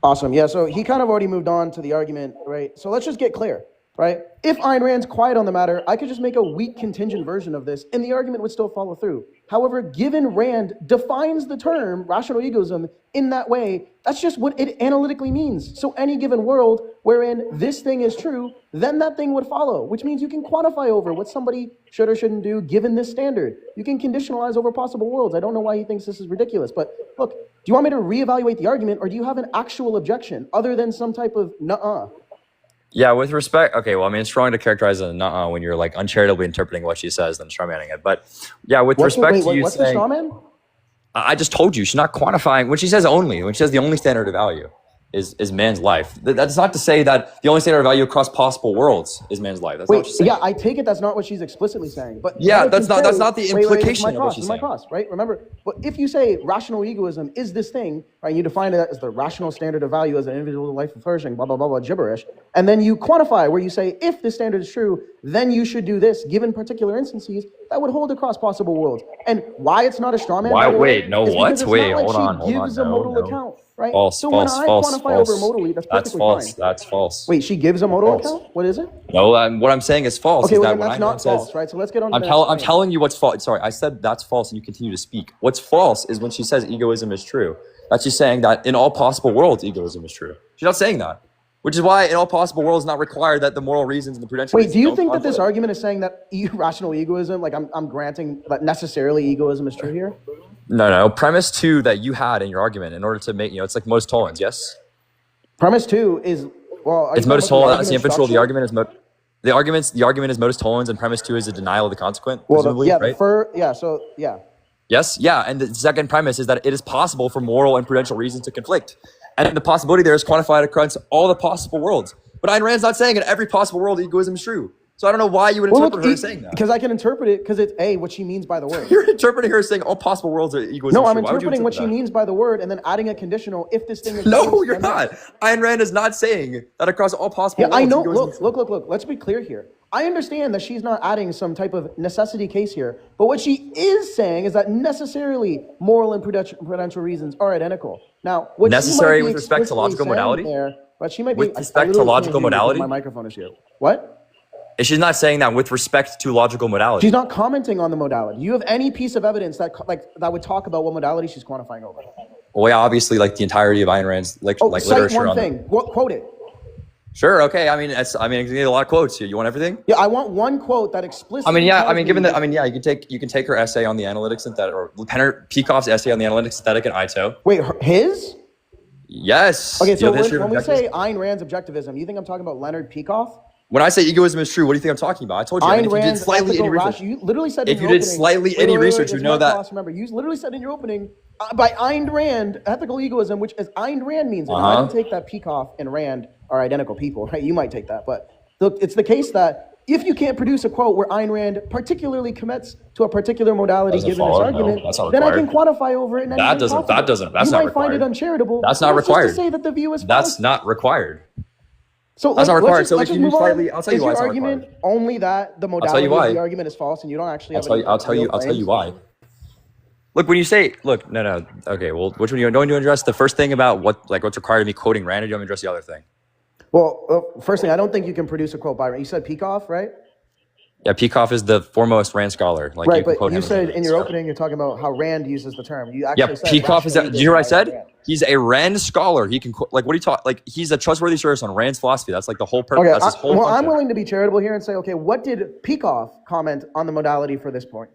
Awesome. Yeah, so he kind of already moved on to the argument, right? So let's just get clear, right? If Ayn Rand's quiet on the matter, I could just make a weak contingent version of this, and the argument would still follow through. However, given Rand defines the term rational egoism in that way, that's just what it analytically means. So any given world wherein this thing is true, then that thing would follow, which means you can quantify over what somebody should or shouldn't do given this standard. You can conditionalize over possible worlds. I don't know why he thinks this is ridiculous, but look, do you want me to reevaluate the argument, or do you have an actual objection other than some type of nuh-uh? Yeah, with respect, okay, well, I mean, it's wrong to characterize it as a nuh-uh when you're like uncharitably interpreting what she says and strawmanning it. But yeah, with respect to you what's saying, the strawman? I just told you, she's not quantifying, when she says the only standard of value is man's life. That's not to say that the only standard of value across possible worlds is man's life. That's not what she's saying. Yeah, I take it that's not what she's explicitly saying. But yeah, that's not the implication of what she's saying. Right? Remember, but if you say rational egoism is this thing, right? You define it as the rational standard of value as an individual life and flourishing, blah blah blah blah gibberish, and then you quantify where you say if this standard is true, then you should do this given particular instances that would hold across possible worlds. And why it's not a straw man? Hold on. Gives a modal account. Right? False. Over modally, that's false. Fine. That's false. Wait, she gives a modal account? What is it? No, what I'm saying is false. Okay, is well, that that's not false, right? So let's get on to I'm telling you what's false. Sorry, I said that's false and you continue to speak. What's false is when she says egoism is true. That's just saying that in all possible worlds, egoism is true. She's not saying that. Which is why in all possible worlds, it's not required that the moral reasons and the prudential reasons. Wait, do you think that this argument is saying that irrational egoism, like I'm granting that necessarily egoism is true here? No. Premise 2 that you had in your argument in order to make, it's like modus tollens, yes? Premise 2 is, well... It's modus tollens, that's the inferential. The argument is modus tollens, and premise 2 is a denial of the consequent, presumably, right? Yes, yeah, and the second premise is that it is possible for moral and prudential reasons to conflict. And the possibility there is quantified across all the possible worlds. But Ayn Rand's not saying in every possible world egoism is true. So I don't know why you would interpret her saying that. Because I can interpret it because it's what she means by the word. You're interpreting her saying all possible worlds are egoism. No, I'm interpreting what she means by the word and then adding a conditional if this thing is No, you're not. Ayn Rand is not saying that across all possible worlds. I know. Look. Let's be clear here. I understand that she's not adding some type of necessity case here, but what she is saying is that necessarily moral and prudential reasons are identical. Now, what necessary with respect to logical modality? But she might be with respect to logical modality? My microphone is here. What? She's not saying that with respect to logical modality. She's not commenting on the modality. Do you have any piece of evidence that would talk about what modality she's quantifying over? Well, yeah, obviously, like the entirety of Ayn Rand's literature. Cite one thing. Quote it. Sure. Okay. I mean, I need a lot of quotes here. You want everything? Yeah, I want one quote that explicitly. You can take her essay on the analytic synthetic, or Peikoff's essay on the analytic synthetic and Ito. Wait, his? Yes. Okay, so when we say Ayn Rand's objectivism, you think I'm talking about Leonard Peikoff? When I say egoism is true, what do you think I'm talking about? I told you. Ayn Rand's ethical rationale. You literally said in your opening. If you did slightly any research, you know that. Remember, you literally said in your opening by Ayn Rand, ethical egoism, which as Ayn Rand means it. I don't take that Peikoff and Rand are identical people, right? You might take that, but it's the case that if you can't produce a quote where Ayn Rand particularly commits to a particular modality given this argument, then I can quantify over it. That's not required. Find it uncharitable. That's not required. Just to say that the view is That's not required. So That's not required. So let's if just you move use on. slightly, I'll tell you Is why your it's not argument required. only that the I'll tell modality you of why. the argument is false, and you don't actually I'll have tell any you. I'll tell real you. I'll tell you claims? why. Look, when you say, look, no. Okay, well, which one are you going to address? The first thing about what's required of me quoting Rand, or do you want me to address the other thing? Well, first thing, I don't think you can produce a quote by Rand. You said Peikoff, right? Yeah, Peikoff is the foremost Rand scholar. Like, Right, you can but quote you him. said in your opening, you're talking about how Rand uses the term. You Yeah, actually said Peikoff is. rational Do you hear what I egoism by said? Rand. He's a Rand scholar. He can like, what are you talking? Like, he's a trustworthy source on Rand's philosophy. That's like the whole purpose. Okay, That's his whole well, I'm function. willing to be charitable here and say, okay, what did Peikoff comment on the modality for this point?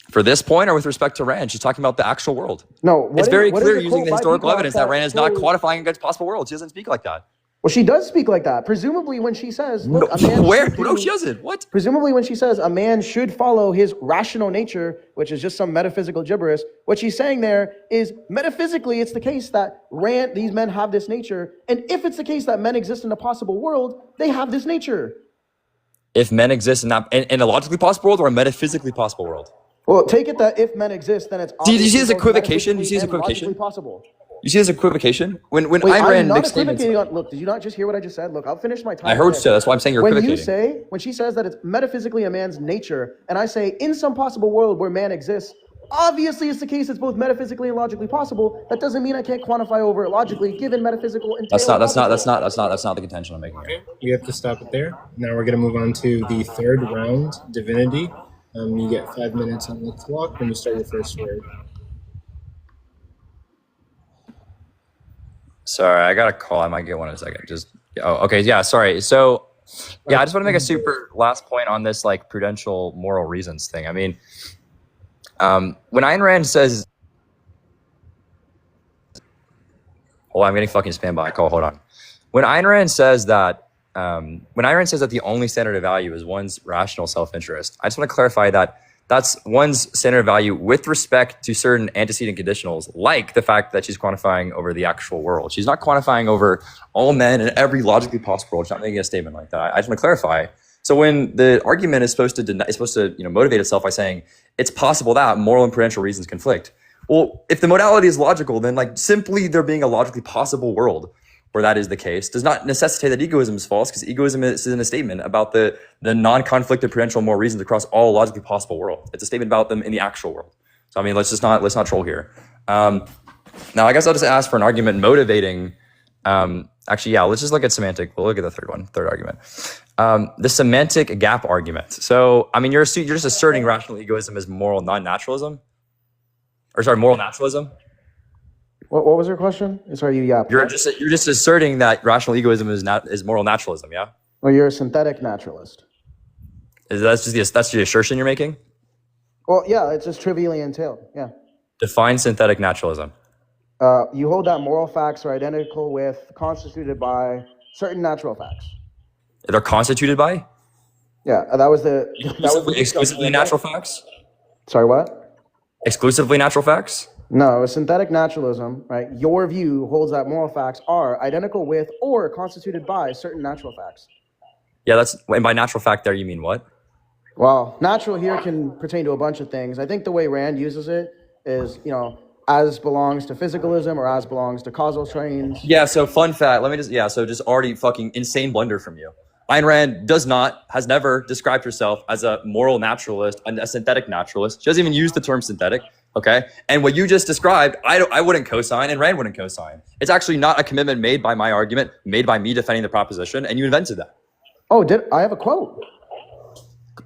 For this point, or with respect to Rand, she's talking about the actual world. No, It's very what clear is a using quote the by historical Peikoff evidence that Rand is not shows- quantifying against possible worlds. She doesn't speak like that. Well, she does speak like that. Presumably, when she says, "Look, a man Where? should do-" No, she doesn't. What? Presumably, when she says a man should follow his rational nature, which is just some metaphysical gibberish, what she's saying there is metaphysically, it's the case that these men have this nature, and if it's the case that men exist in a possible world, they have this nature. If men exist in a logically possible world or a metaphysically possible world? Well, take it that if men exist, then it's Do you see obviously this both equivocation? Do you see this metaphysically and equivocation? logically possible. You see this equivocation? When Wait, Ayn I'm Rand not makes statements. equivocating on. Look, did you not just hear what I just said? Look, I'll finish my time. I heard there. so. That's why I'm saying you're equivocating. When she says that it's metaphysically a man's nature, and I say in some possible world where man exists, obviously it's the case it's both metaphysically and logically possible. That doesn't mean I can't quantify over it logically, given metaphysical and That's not the contention I'm making here. We have to stop it there. Now we're going to move on to the third round, Divinity. You get 5 minutes on the clock when you start your first word. Sorry, I got a call. I might get one in a second. Okay. Yeah, sorry. So, yeah, I just want to make a super last point on this, like, prudential moral reasons thing. I mean, when Ayn Rand says, hold on, I'm getting fucking spam by a call. Hold on. When Ayn Rand says that the only standard of value is one's rational self-interest, I just want to clarify that that's one's standard of value with respect to certain antecedent conditionals, like the fact that she's quantifying over the actual world. She's not quantifying over all men in every logically possible world. She's not making a statement like that. I just want to clarify. So when the argument is supposed to motivate itself by saying it's possible that moral and prudential reasons conflict. Well, if the modality is logical, then like simply there being a logically possible world where that is the case does not necessitate that egoism is false, because egoism is in a statement about the non-conflicted prudential moral reasons across all logically possible worlds. It's a statement about them in the actual world. So I mean, let's not troll here. Now I guess I'll just ask for an argument motivating. Actually, yeah, let's just look at semantic. We'll look at the third argument. The semantic gap argument. So I mean, you're just asserting rational egoism as moral non-naturalism, moral naturalism. What was your question? Sorry, you yapped. You're just asserting that rational egoism is moral naturalism, yeah? Well, you're a synthetic naturalist. That's the assertion you're making? Well, yeah, it's just trivially entailed. Yeah. Define synthetic naturalism. You hold that moral facts are identical with, constituted by certain natural facts. They're constituted by? Yeah, that was the exclusively natural facts? Sorry, what? Exclusively natural facts? No, synthetic naturalism, right? Your view holds that moral facts are identical with or constituted by certain natural facts. Yeah, and by natural fact there you mean what? Well, natural here can pertain to a bunch of things. I think the way Rand uses it is, as belongs to physicalism or as belongs to causal trains. Yeah, so fun fact, just already fucking insane blunder from you. Ayn Rand has never described herself as a moral naturalist and a synthetic naturalist. She doesn't even use the term synthetic, okay? And what you just described, I wouldn't co-sign and Rand wouldn't co-sign. It's actually not a commitment made by my argument, made by me defending the proposition, and you invented that. Oh, I have a quote?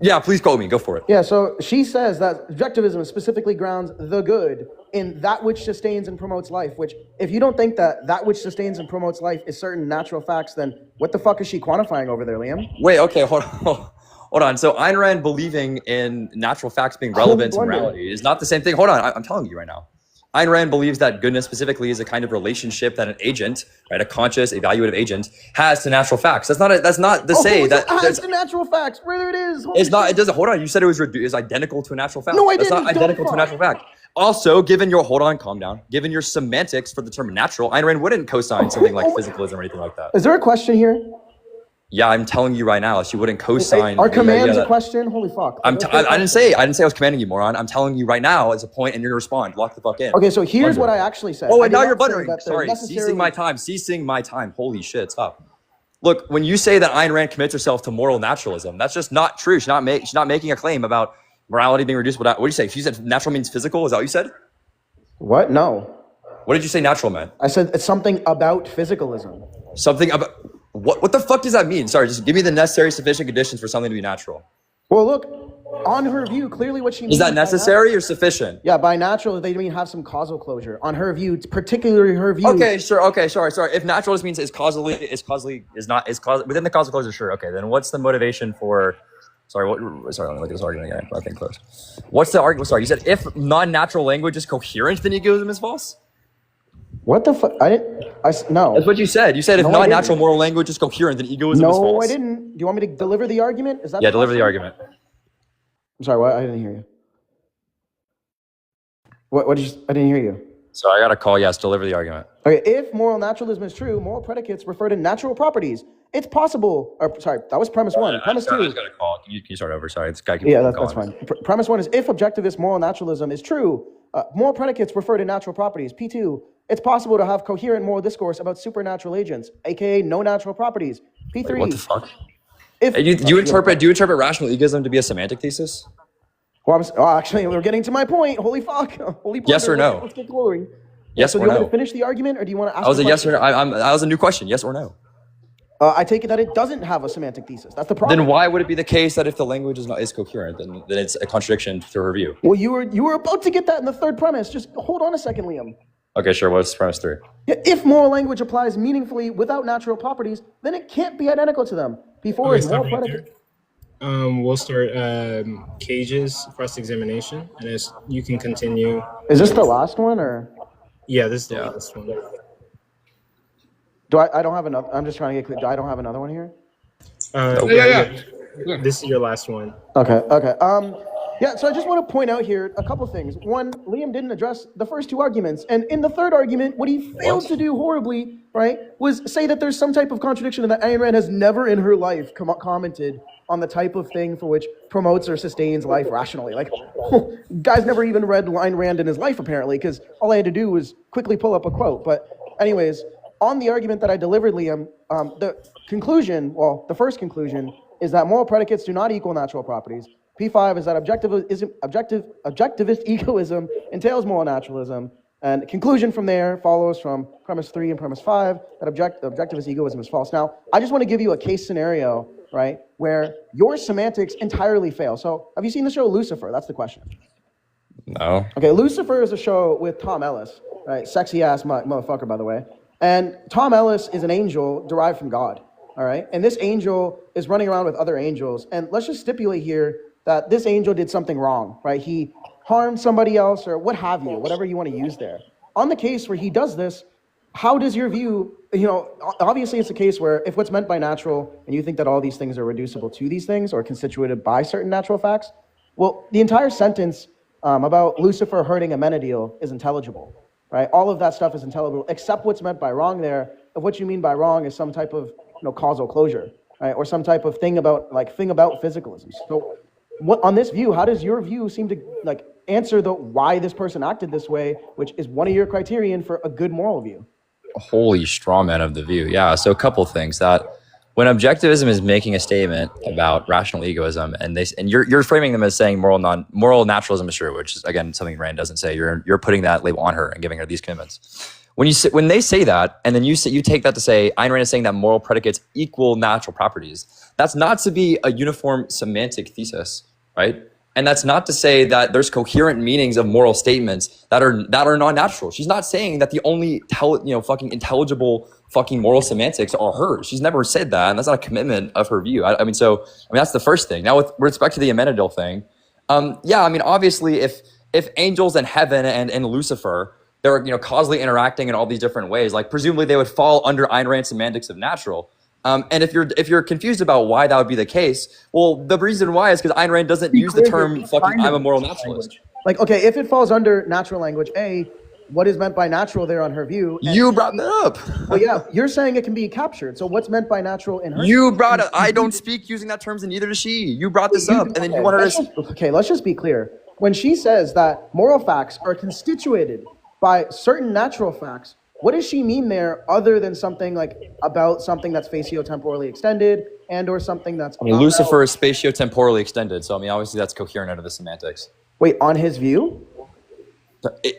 Yeah, please quote me. Go for it. Yeah, so she says that objectivism specifically grounds the good in that which sustains and promotes life, which if you don't think that which sustains and promotes life is certain natural facts, then what the fuck is she quantifying over there, Liam? Wait, okay, hold on. So Ayn Rand believing in natural facts being relevant to morality is not the same thing. Hold on, I'm telling you right now. Ayn Rand believes that goodness specifically is a kind of relationship that an agent, right, a conscious, evaluative agent, has to natural facts. That's not to say that has to natural facts. Whether it is, it's not. It doesn't. Hold on. You said it was identical to a natural fact. No, I didn't. That's not identical to a natural fact. Also, calm down. Given your semantics for the term natural, Ayn Rand wouldn't co-sign something like physicalism or anything like that. Is there a question here? Yeah, I'm telling you right now, she wouldn't co-sign. Are commands a question? Holy fuck! I didn't say I was commanding you, moron. I'm telling you right now as a point, and you're gonna respond. Lock the fuck in. Okay, so here's what I actually said. Oh, and now you're buttering. Sorry, ceasing my time. Holy shit, stop. Look, when you say that Ayn Rand commits herself to moral naturalism, that's just not true. She's not making a claim about morality being reducible to, what did you say? She said natural means physical. Is that what you said? What? No. What did you say natural meant? I said it's something about physicalism. Something about, what the fuck does that mean? Sorry, just give me the necessary sufficient conditions for something to be natural. Well, look, on her view, clearly what she means. Is that necessary or sufficient? Yeah, by natural, they mean have some causal closure. On her view, particularly her view. Okay, sure. Okay, sorry. If natural just means is causally within the causal closure, sure. Okay, then what's the motivation for? Sorry, let me look at this argument again. I think close. What's the argument? Sorry, you said if non-natural language is coherent, then egoism is false. What the fuck? No. That's what you said. You said if No, non-natural moral language is coherent, then egoism is false. No, I didn't. Do you want me to deliver the argument? Is that deliver the argument. I'm sorry, what? I didn't hear you. What did you? I didn't hear you. So I got a call. Yes, deliver the argument. Okay, if moral naturalism is true, moral predicates refer to natural properties. It's possible. Or sorry, that was premise one. Premise two. I just got a call. Can you start over? Sorry, this guy keeps that's fine. Premise one is if objectivist moral naturalism is true, moral predicates refer to natural properties. P2. It's possible to have coherent moral discourse about supernatural agents, aka no natural properties. P3. Wait, what the fuck? Do you interpret rational egoism to be a semantic thesis? Well, actually, we're getting to my point. Holy fuck! Holy. Yes or no? Let's get going. Yes so or do you want no? me to finish the argument, or do you want to ask? That was a yes or no. That was a new question. Yes or no? I take it that it doesn't have a semantic thesis. That's the problem. Then why would it be the case that if the language is coherent, then it's a contradiction to her view? Well, you were about to get that in the third premise. Just hold on a second, Liam. Okay, sure. What's premise 3? Yeah, if moral language applies meaningfully without natural properties, then it can't be identical to them. Before is moral predicate. We'll start Kayj's cross-examination, and you can continue. Is this the last one, or? Yeah, this is the last one. Do I don't have another? I'm just trying to get clear. I don't have another one here. This is your last one. Okay. Yeah, so I just want to point out here a couple things. One, Liam didn't address the first two arguments. And in the third argument, what he failed to do horribly, right, was say that there's some type of contradiction and that Ayn Rand has never in her life commented on the type of thing for which promotes or sustains life rationally. Like, guy's never even read Ayn Rand in his life, apparently, because all I had to do was quickly pull up a quote. But anyways, on the argument that I delivered, Liam, the first conclusion is that moral predicates do not equal natural properties. P5 is that objectivist egoism entails moral naturalism. And conclusion from there follows from premise 3 and premise 5 that objectivist egoism is false. Now, I just want to give you a case scenario, right, where your semantics entirely fail. So have you seen the show Lucifer? That's the question. No. Okay, Lucifer is a show with Tom Ellis, right? Sexy ass motherfucker, by the way. And Tom Ellis is an angel derived from God, all right? And this angel is running around with other angels. And let's just stipulate here that this angel did something wrong, right? He harmed somebody else or what have you, whatever you want to use there. On the case where he does this, how does your view, obviously it's a case where if what's meant by natural and you think that all these things are reducible to these things or constituted by certain natural facts, well, the entire sentence about Lucifer hurting Amenadiel is intelligible, right? All of that stuff is intelligible, except what's meant by wrong there. If what you mean by wrong is some type of causal closure, right? Or some type of thing about physicalism. So on this view, how does your view seem to answer the why this person acted this way, which is one of your criterion for a good moral view? Holy straw man of the view. Yeah, so a couple things. That when objectivism is making a statement about rational egoism, and you're framing them as saying moral naturalism is true, which is again something Rand doesn't say. You're putting that label on her and giving her these commitments. When they say that, and then you take that to say Ayn Rand is saying that moral predicates equal natural properties. That's not to be a uniform semantic thesis, right? And that's not to say that there's coherent meanings of moral statements that are non-natural. She's not saying that the only fucking intelligible fucking moral semantics are hers. She's never said that, and that's not a commitment of her view. I mean, that's the first thing. Now, with respect to the Amenadiel thing, obviously, if angels and heaven and Lucifer, they're causally interacting in all these different ways, like presumably they would fall under Ayn Rand's semantics of natural. And if you're confused about why that would be the case, well, the reason why is because Ayn Rand doesn't use the term fucking I'm a moral naturalist. Like, okay, if it falls under natural language, what is meant by natural there on her view? You brought that up. Well, yeah, you're saying it can be captured. So what's meant by natural in her? You brought it. I don't speak using that terms, and neither does she. You brought this up, and then you want her to. Okay, let's just be clear. When she says that moral facts are constituted by certain natural facts, What does she mean there other than something like about something that's spatiotemporally extended and or something that's I mean, Lucifer is spatiotemporally extended, so I mean, obviously that's coherent out of the semantics. Wait, on his view?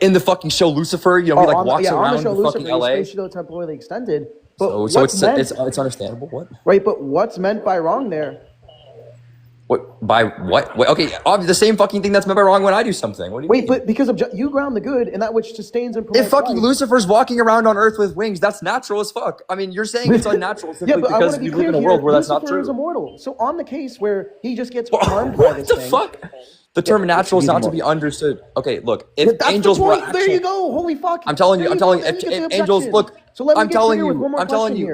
In the fucking show Lucifer, he like walks around the fucking LA. Spatiotemporally extended. But So it's understandable. What? Right, but what's meant by wrong there? What by what? Wait, okay, the same fucking thing that's meant by wrong when I do something. What do you mean? But because of you ground the good in that which sustains and promotes if fucking life. Lucifer's walking around on Earth with wings, that's natural as fuck. I mean, you're saying it's unnatural simply because we live in a world where that's not true. Lucifer is immortal. So on the case where he just gets harmed by this thing. What the fuck? The term natural is not to be understood. Okay, look, if angels were actually, there you go. Holy fuck. I'm telling you, if angels, look, I'm telling you,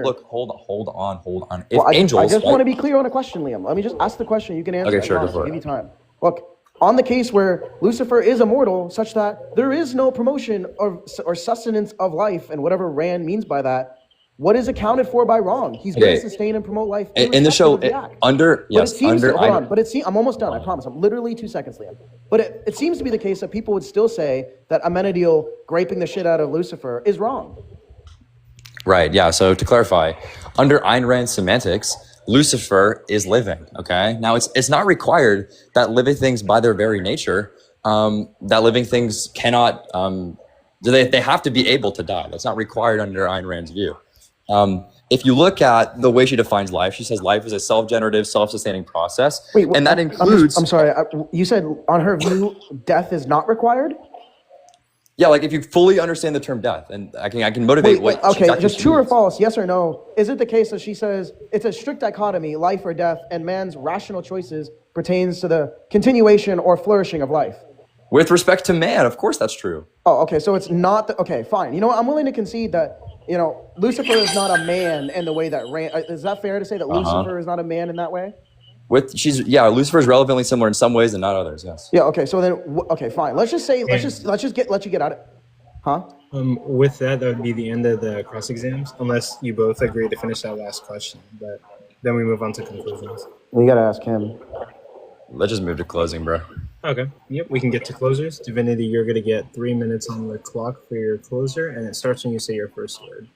look, hold on. If angels, I just want to be clear on a question, Liam. Let me just ask the question. You can answer. Okay, sure, go for it. Give you time. Look, on the case where Lucifer is immortal, such that there is no promotion or sustenance of life, and whatever Rand means by that, what is accounted for by wrong? He's going to sustain and promote life in the show. I'm almost done. I promise. I'm literally 2 seconds, Liam. But it seems to be the case that people would still say that Amenadiel graping the shit out of Lucifer is wrong. Right. Yeah. So to clarify, under Ayn Rand's semantics, Lucifer is living. Okay. Now it's not required that living things by their very nature, that living things cannot, they have to be able to die. That's not required under Ayn Rand's view. If you look at the way she defines life, she says life is a self-generative, self-sustaining process. And that includes... I'm sorry, you said on her view, death is not required? Yeah, like if you fully understand the term death, and I can motivate just true or false, yes or no, is it the case that she says it's a strict dichotomy, life or death, and man's rational choices pertains to the continuation or flourishing of life? With respect to man, of course that's true. Oh, okay, so it's not... okay, fine. You know what, I'm willing to concede that Lucifer is not a man in the way that is that fair to say that Lucifer is not a man in that way? Lucifer is relevantly similar in some ways and not others. Yes. Yeah. Okay. So then, fine. Let's just let you get out of, huh? With that would be the end of the cross exams, unless you both agree to finish that last question. But then we move on to conclusions. You gotta ask him. Let's just move to closing, bro. Okay. Yep. We can get to closers. Divinity, you're gonna get 3 minutes on the clock for your closer, and it starts when you say your first word.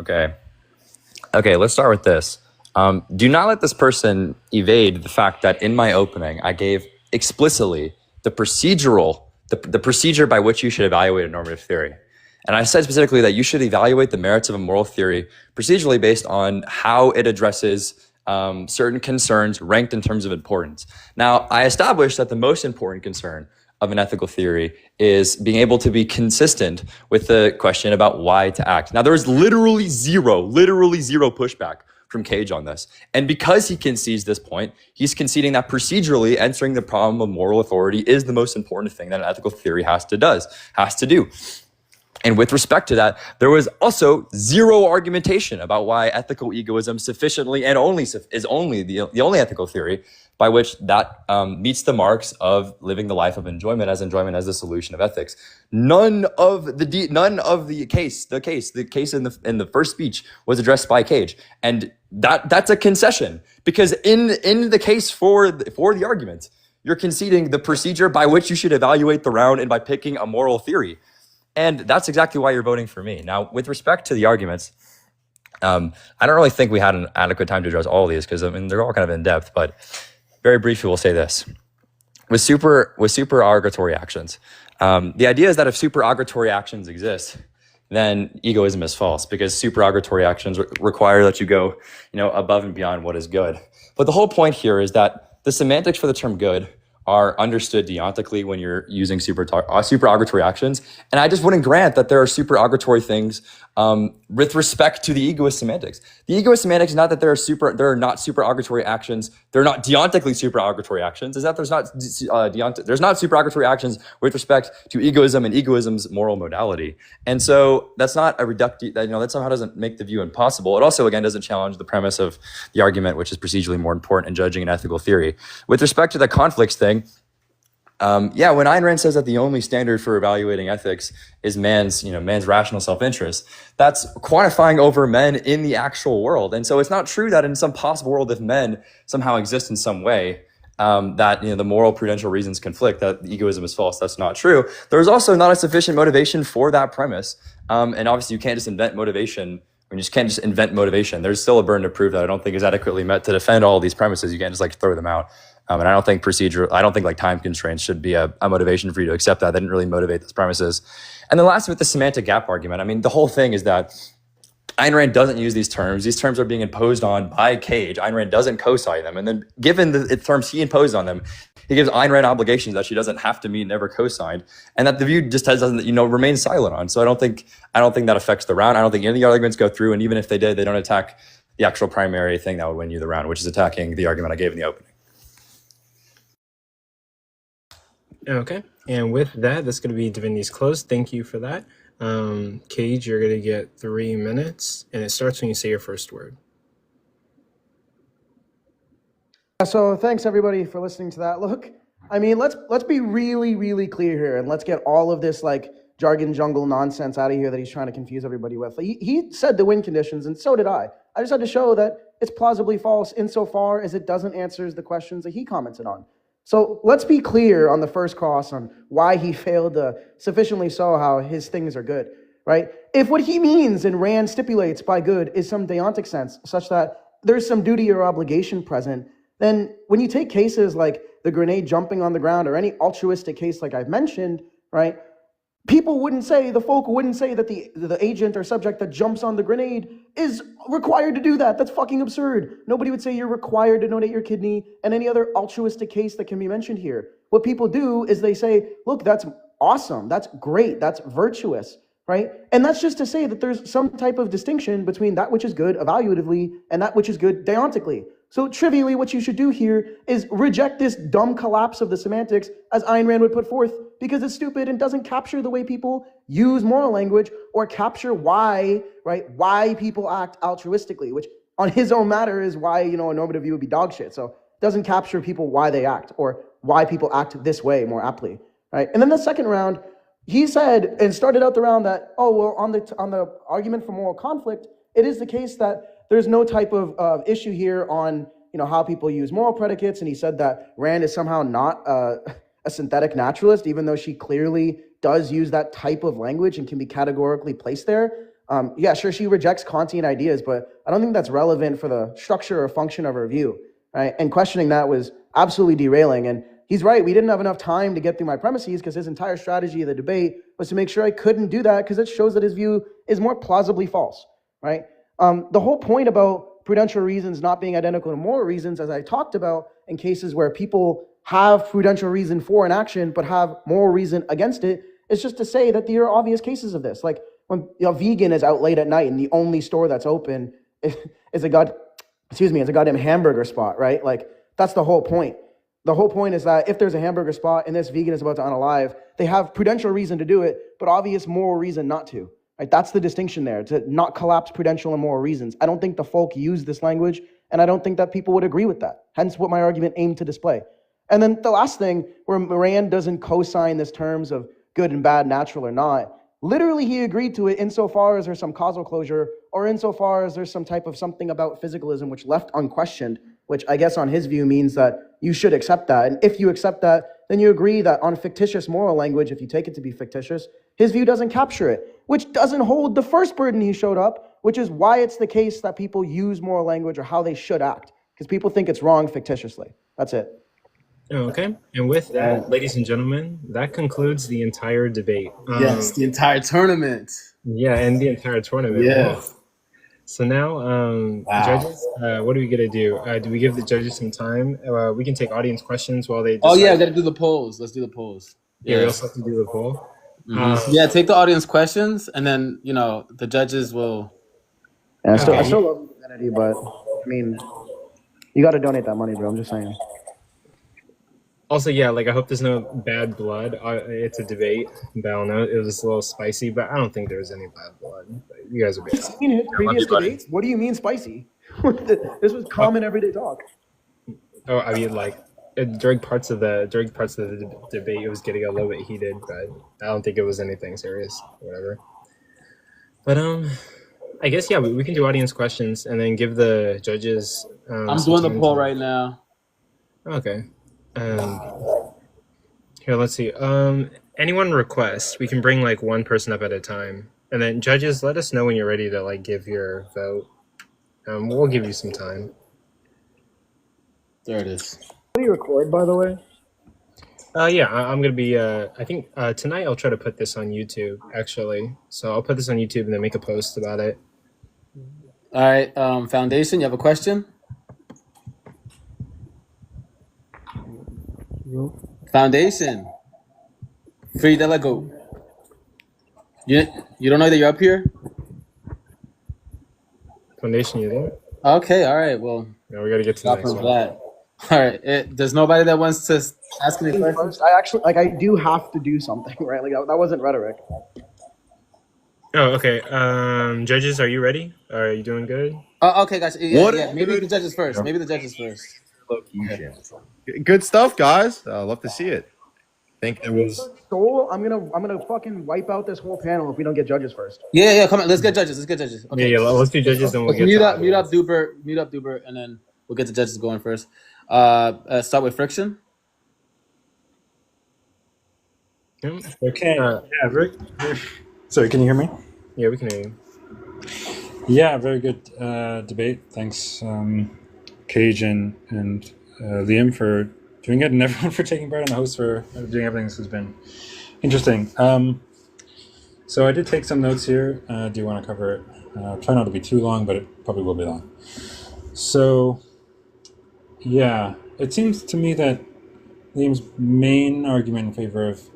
Okay. Let's start with this. Do not let this person evade the fact that in my opening, I gave explicitly the procedure by which you should evaluate a normative theory. And I said specifically that you should evaluate the merits of a moral theory procedurally based on how it addresses certain concerns ranked in terms of importance. Now, I established that the most important concern of an ethical theory is being able to be consistent with the question about why to act. Now, there is literally zero pushback from Kayj on this. And because he concedes this point, he's conceding that procedurally answering the problem of moral authority is the most important thing that an ethical theory has to do. And with respect to that, there was also zero argumentation about why ethical egoism sufficiently and is only the only ethical theory by which that meets the marks of living the life of enjoyment as the solution of ethics. None of the case in the first speech was addressed by Kayj, and that's a concession because in the case for the argument, you're conceding the procedure by which you should evaluate the round and by picking a moral theory. And that's exactly why you're voting for me. Now, with respect to the arguments, I don't really think we had an adequate time to address all of these because, I mean, they're all kind of in depth, but very briefly, we'll say this. With supererogatory actions, the idea is that if supererogatory actions exist, then egoism is false because supererogatory actions require that you go, above and beyond what is good. But the whole point here is that the semantics for the term good are understood deontically when you're using supererogatory actions. And I just wouldn't grant that there are supererogatory things with respect to the egoist semantics. The egoist semantics is not that there are not supererogatory actions. They're not deontically supererogatory actions. Is that there's not supererogatory actions with respect to egoism and egoism's moral modality. And so that's not a reductive, that somehow doesn't make the view impossible. It also, again, doesn't challenge the premise of the argument, which is procedurally more important in judging an ethical theory. With respect to the conflicts thing, when Ayn Rand says that the only standard for evaluating ethics is man's rational self-interest, that's quantifying over men in the actual world. And so it's not true that in some possible world, if men somehow exist in some way, that the moral prudential reasons conflict, that egoism is false. That's not true. There's also not a sufficient motivation for that premise, and obviously you can't just invent motivation. I mean, you just can't just invent motivation. There's still a burden to prove that I don't think is adequately met to defend all these premises. You can't just like throw them out. And I don't think like time constraints should be a motivation for you to accept that. They didn't really motivate those premises. And then lastly, with the semantic gap argument, I mean, the whole thing is that Ayn Rand doesn't use these terms. These terms are being imposed on by Kayj. Ayn Rand doesn't co-sign them. And then given the terms he imposed on them, he gives Ayn Rand obligations that she doesn't have to meet, never co-signed, and that the view just doesn't, remain silent on. So I don't think that affects the round. I don't think any of the arguments go through. And even if they did, they don't attack the actual primary thing that would win you the round, which is attacking the argument I gave in the opening. Okay. And with that, that's going to be Divinity's close. Thank you for that. Kayj, you're going to get 3 minutes, and it starts when you say your first word. So thanks everybody for listening to that. Look, I mean, let's be really, really clear here, and let's get all of this like jargon jungle nonsense out of here that he's trying to confuse everybody with. He said the win conditions, and so did I. I just had to show that it's plausibly false insofar as it doesn't answer the questions that he commented on. So let's be clear on the first cross on why he failed to sufficiently show how his things are good, right? If what he means and Rand stipulates by good is some deontic sense, such that there's some duty or obligation present, then when you take cases like the grenade jumping on the ground or any altruistic case like I've mentioned, right? The folk wouldn't say that the agent or subject that jumps on the grenade is required to do that. That's fucking absurd. Nobody would say you're required to donate your kidney and any other altruistic case that can be mentioned here. What people do is they say, look, that's awesome. That's great. That's virtuous, right? And that's just to say that there's some type of distinction between that which is good evaluatively and that which is good deontically. So trivially, what you should do here is reject this dumb collapse of the semantics as Ayn Rand would put forth, because it's stupid and doesn't capture the way people use moral language or capture why people act altruistically, which on his own matter is why, a normative view would be dog shit. So it doesn't capture people why they act or why people act this way more aptly, right? And then the second round, he said and started out the round that, on the argument for moral conflict, it is the case that there's no type of issue here on how people use moral predicates, and he said that Rand is somehow not a synthetic naturalist, even though she clearly does use that type of language and can be categorically placed there. Yeah, sure, she rejects Kantian ideas, but I don't think that's relevant for the structure or function of her view, right? And questioning that was absolutely derailing. And he's right, we didn't have enough time to get through my premises because his entire strategy of the debate was to make sure I couldn't do that because it shows that his view is more plausibly false, right? The whole point about prudential reasons not being identical to moral reasons, as I talked about in cases where people have prudential reason for an action but have moral reason against it, is just to say that there are obvious cases of this. Like when a vegan is out late at night and the only store that's open is a goddamn hamburger spot, right? Like that's the whole point. The whole point is that if there's a hamburger spot and this vegan is about to unalive, they have prudential reason to do it, but obvious moral reason not to. Right? That's the distinction there, to not collapse prudential and moral reasons. I don't think the folk use this language, and I don't think that people would agree with that. Hence what my argument aimed to display. And then the last thing, where Rand doesn't co-sign this terms of good and bad, natural or not, literally he agreed to it insofar as there's some causal closure, or insofar as there's some type of something about physicalism which left unquestioned, which I guess on his view means that you should accept that. And if you accept that, then you agree that on fictitious moral language, if you take it to be fictitious, his view doesn't capture it, which doesn't hold the first burden he showed up, which is why it's the case that people use moral language or how they should act, because people think it's wrong fictitiously. That's it. Okay. And with that, ladies and gentlemen, that concludes the entire debate. Yes, the entire tournament. Yeah, and the entire tournament. Yeah. Wow. So now, judges, what are we going to do? Do we give the judges some time? We can take audience questions while they decide. Oh, yeah, we got to do the polls. Let's do the polls. Yeah, we also have to do the poll. Yeah, take the audience questions, and then, the judges will... Yeah, I still love Divinity, but, I mean, you got to donate that money, bro. I'm just saying. Also, yeah, I hope there's no bad blood. It's a debate. But I don't know. It was a little spicy, but I don't think there was any bad blood. But you guys are good. In his previous debates, what do you mean spicy? This was common everyday talk. Oh, I mean, during parts of the debate, it was getting a little bit heated, but I don't think it was anything serious. Whatever. But I guess we can do audience questions and then give the judges. I'm doing the poll right now. Okay. Here, let's see. Anyone request, we can bring like one person up at a time, and then judges, let us know when you're ready to like give your vote. We'll give you some time. There it is. How do you record, by the way? Yeah, I'm gonna be. I think tonight I'll try to put this on YouTube. Actually, so I'll put this on YouTube and then make a post about it. All right, Foundation, you have a question? Foundation, free delegate. You don't know that you're up here? Foundation, you there? Okay, all right. Well, Yeah, we gotta get to the stop next with one. that. All right. There's nobody that wants to ask any questions? First, I actually I do have to do something, right? Like that wasn't rhetoric. Oh, okay. Judges, are you ready? Are you doing good? Oh, okay, guys. Yeah. Maybe the judges first. Location. Good stuff, guys. Love to see it. Think there was. I'm gonna fucking wipe out this whole panel if we don't get judges first. Yeah. Come on, let's get judges. Okay. Yeah. Let's do judges, and we'll Okay, get mute to up Duber, and then we'll get the judges going first. Start with Friction. Okay. Yeah, Rick. Sorry, can you hear me? Yeah, we can hear you. Yeah, very good debate. Thanks, Kayj and Liam for doing it, and everyone for taking part, and the hosts for doing everything. This has been interesting. So I did take some notes here. Do want to cover it? Try not to be too long, but it probably will be long. So, yeah, it seems to me that Liam's main argument in favor of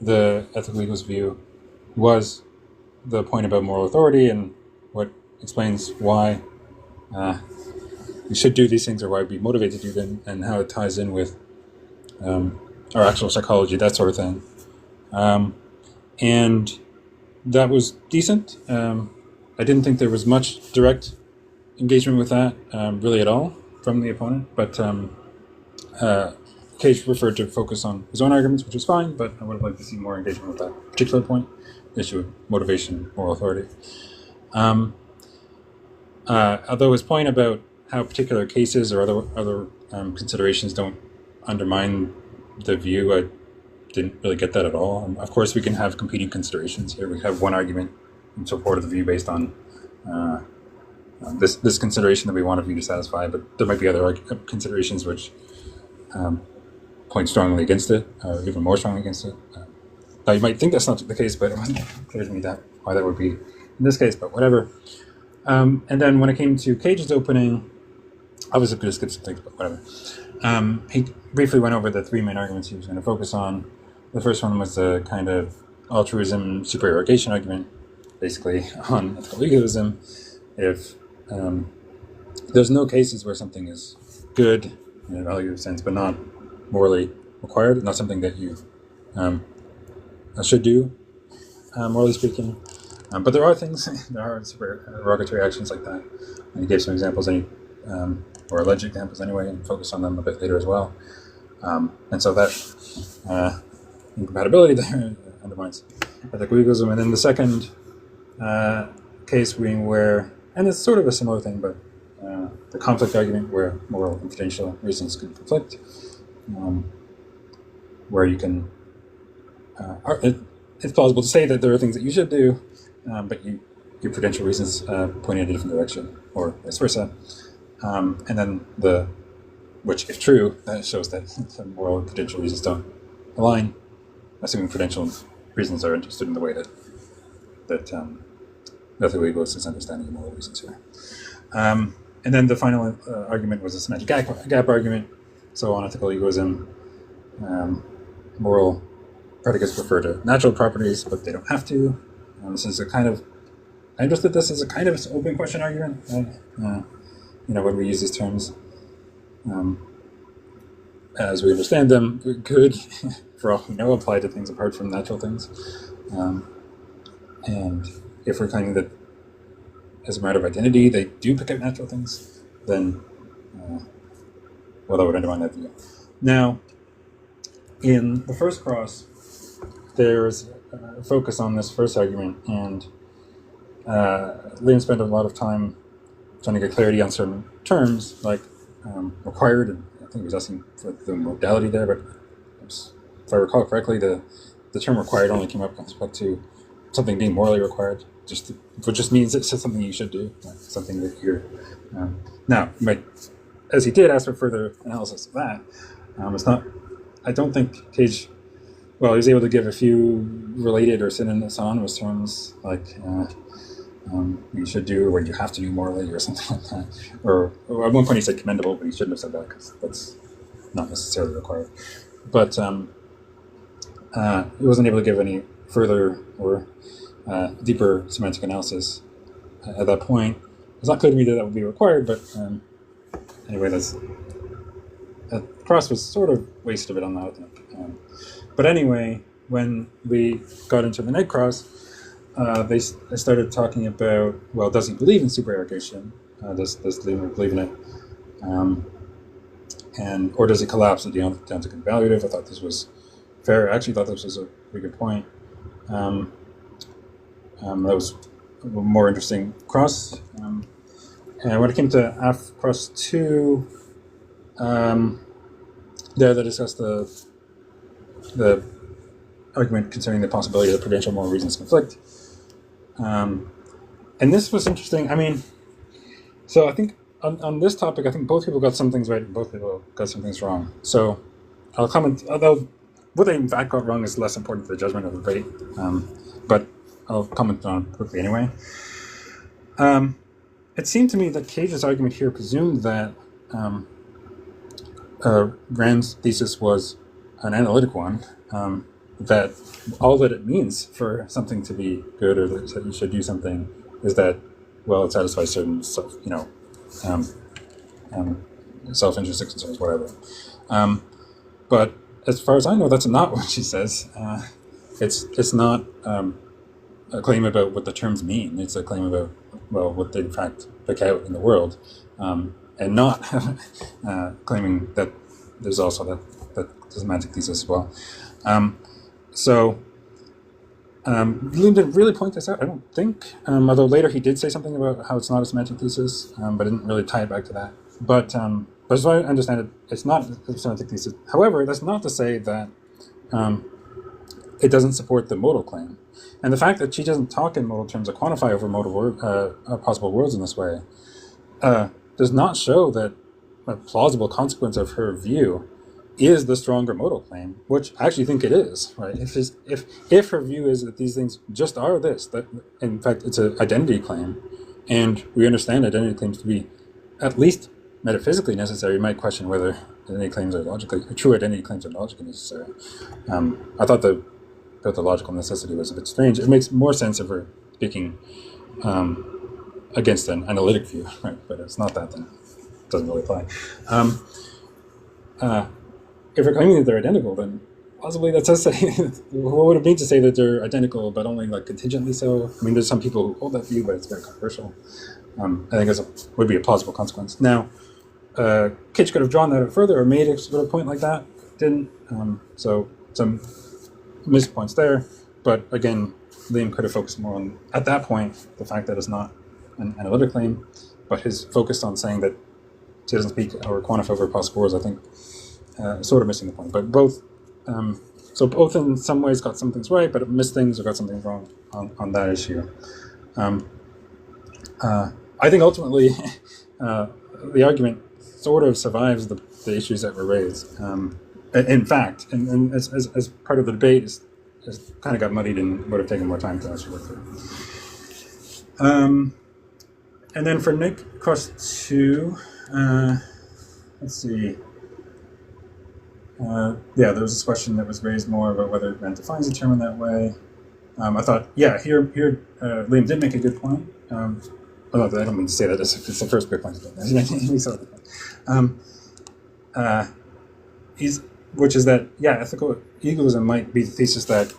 the ethical egoist view was the point about moral authority and what explains why we should do these things or why we'd be motivated to do them and how it ties in with our actual psychology, that sort of thing. And that was decent. I didn't think there was much direct engagement with that really at all from the opponent, but Kayj referred to focus on his own arguments, which was fine, but I would have liked to see more engagement with that particular point, the issue of motivation, moral authority. Although his point about how particular cases or other considerations don't undermine the view, I didn't really get that at all. Of course, we can have competing considerations here. We have one argument in support of the view based on this consideration that we want a view to satisfy, but there might be other considerations which point strongly against it, or even more strongly against it. Now, you might think that's not the case, but it wasn't clear to me why that would be in this case, but whatever. And then when it came to Kayj's opening, I was going to skip some things, but whatever. He briefly went over the three main arguments he was going to focus on. The first one was the kind of altruism supererogation argument, basically on ethical egoism. If there's no cases where something is good in a value sense, but not morally required, not something that you should do, morally speaking. But there are things, there are supererogatory actions like that. And he gave some examples, or alleged examples anyway, and focused on them a bit later as well. And so that incompatibility there undermines ethical egoism. And then the second case being where, and it's sort of a similar thing, but the conflict argument where moral and prudential reasons can conflict, where you can, it's plausible to say that there are things that you should do, but your prudential reasons point in a different direction, or vice versa. And then which if true, that shows that some moral and prudential reasons don't align, assuming prudential reasons are understood in the way that ethical egoist is understanding of moral reasons here. And then the final argument was a semantic gap argument. So on ethical egoism, moral predicates refer to natural properties, but they don't have to. This is I understood this as a kind of open question argument. When we use these terms, as we understand them, we could, for all we know, apply to things apart from natural things. And if we're claiming that as a matter of identity, they do pick up natural things, then, that would undermine that view. Now, in the first cross, there's a focus on this first argument, and Liam spent a lot of time trying to get clarity on certain terms, like required think he was asking for the modality there, but if I recall correctly, the term required only came up with respect to something being morally required, which just means it's something you should do, something that you're. Now, you might, as he did, ask for further analysis of that. It's not. I don't think Kayj. Well, he was able to give a few related or synonymous terms like you should do or you have to do morally or something like that. Or at one point he said commendable, but he shouldn't have said that because that's not necessarily required. But he wasn't able to give any further or deeper semantic analysis at that point. It's not clear to me that would be required, but anyway, that cross was sort of wasted a bit on that, I think. But anyway, when we got into the next cross, they started talking about, well, does he believe in supererogation? Does Liam believe in it? Or does it collapse at the deontic and evaluative? I thought this was fair. I actually thought this was a pretty good point. That was a more interesting cross. And when it came to F cross 2, there they discussed the argument concerning the possibility that prudential moral reasons conflict. And this was interesting. I mean, so I think on this topic, I think both people got some things right and both people got some things wrong. So I'll comment, although what they in fact got wrong is less important to the judgment of the debate, but I'll comment on it quickly anyway. It seemed to me that Kayj's argument here presumed that Rand's thesis was an analytic one, that all that it means for something to be good or that you should do something is that, well, it satisfies certain self-interested concerns, whatever. But as far as I know, that's not what she says. It's not a claim about what the terms mean. It's a claim about, well, what they in fact pick out in the world, and not claiming that there's also that semantic thesis as well. So Liam didn't really point this out, I don't think, although later he did say something about how it's not a semantic thesis, but didn't really tie it back to that. But as I understand it, it's not a semantic thesis. However, that's not to say that it doesn't support the modal claim. And the fact that she doesn't talk in modal terms or quantify over possible worlds in this way does not show that a plausible consequence of her view is the stronger modal claim, which I actually think it is, right? If her view is that these things just are this, that in fact it's an identity claim, and we understand identity claims to be at least metaphysically necessary, you might question whether identity claims are true identity claims are logically necessary. I thought the logical necessity was a bit strange. It makes more sense if we're speaking against an analytic view, right? But it's not that, then it doesn't really apply. If we're claiming that they're identical, then possibly that says what would it mean to say that they're identical, but only like contingently so? I mean, there's some people who hold that view, but it's very controversial. I think it would be a plausible consequence. Now, Kayj could have drawn that out further or made a sort of point like that. Didn't. So some missed points there. But again, Liam could have focused more on, at that point, the fact that it's not an analytic claim, but his focus on saying that she doesn't speak or quantify over possible worlds, I think, sort of missing the point. But both in some ways got some things right, but missed things or got something wrong on that issue. I think ultimately the argument sort of survives the issues that were raised. In fact, and as part of the debate, has kind of got muddied and would have taken more time to actually work through. And then for Nick cross 2, let's see. There was this question that was raised more about whether Rand defines the term in that way. I thought, here Liam did make a good point. I don't mean to say that it's the first good point. Which is that, ethical egoism might be the thesis that,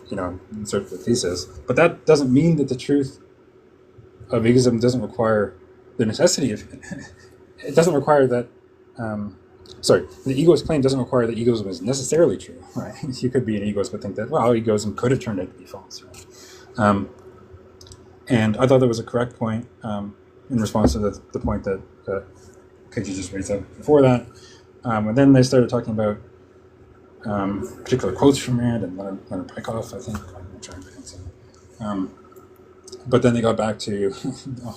insert the thesis, but that doesn't mean that the truth of egoism doesn't require the necessity of it doesn't require that, the egoist claim doesn't require that egoism is necessarily true, right? You could be an egoist but think that, egoism could have turned out to be false, right? And I thought that was a correct point in response to the point that Kayj just raised up before that. And then they started talking about particular quotes from Rand and Leonard Peikoff, I think. I'm trying to pronounce it. But then they got back to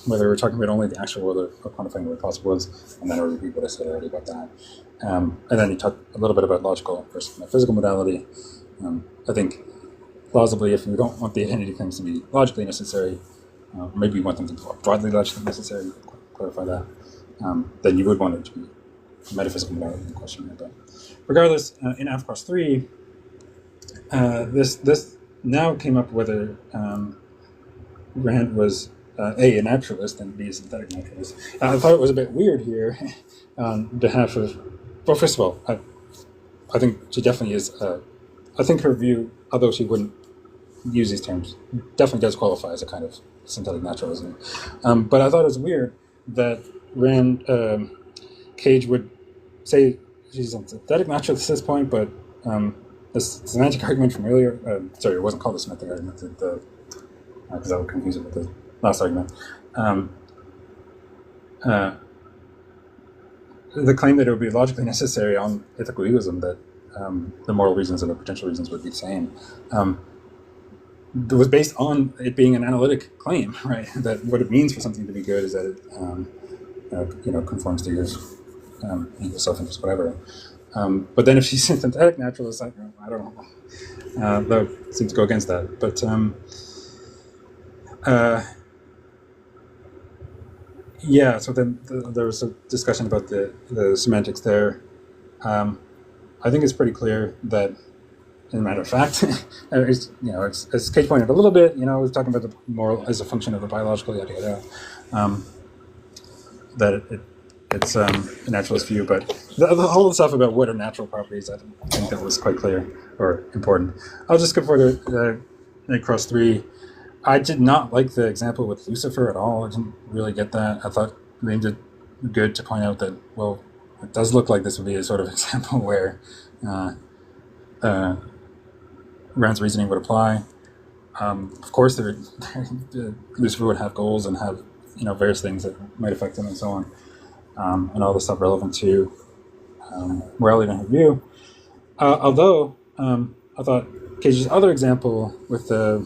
whether we're talking about only the actual world or quantifying what possible was, and then I repeat what I said already about that. And then he talked a little bit about logical versus metaphysical modality. I think plausibly, if you don't want the identity claims to be logically necessary, maybe you want them to be broadly logically necessary, clarify that, then you would want it to be metaphysical modality in question. But regardless, in AFCOS 3, this now came up whether Rand was A, naturalist, and B, a synthetic naturalist. I thought it was a bit weird here on behalf of, well, first of all, I think she definitely is, I think her view, although she wouldn't use these terms, definitely does qualify as a kind of synthetic naturalism. But I thought it was weird that Rand, Kayj would say she's a synthetic naturalist at this point, but this semantic argument from earlier, sorry, it wasn't called a semantic argument, because I would confuse it with the last argument. The claim that it would be logically necessary on ethical egoism that the moral reasons and the potential reasons would be the same, it was based on it being an analytic claim, right? That what it means for something to be good is that it conforms to your self-interest, whatever. But then if she's a synthetic naturalist, I don't know. That seems to go against that. But yeah, so then there was a discussion about the semantics there. I think it's pretty clear that, as a matter of fact, as Kayj pointed a little bit, we're talking about the moral as a function of the biological, yada yada. That it's a naturalist view, but the whole stuff about what are natural properties, I think that was quite clear or important. I'll just go for the cross 3. I did not like the example with Lucifer at all. I didn't really get that. I thought they did good to point out that, well, it does look like this would be a sort of example where Rand's reasoning would apply. Of course, Lucifer would have goals and have various things that might affect him and so on, and all the stuff relevant to morality in her view. Although I thought Kayj's other example with the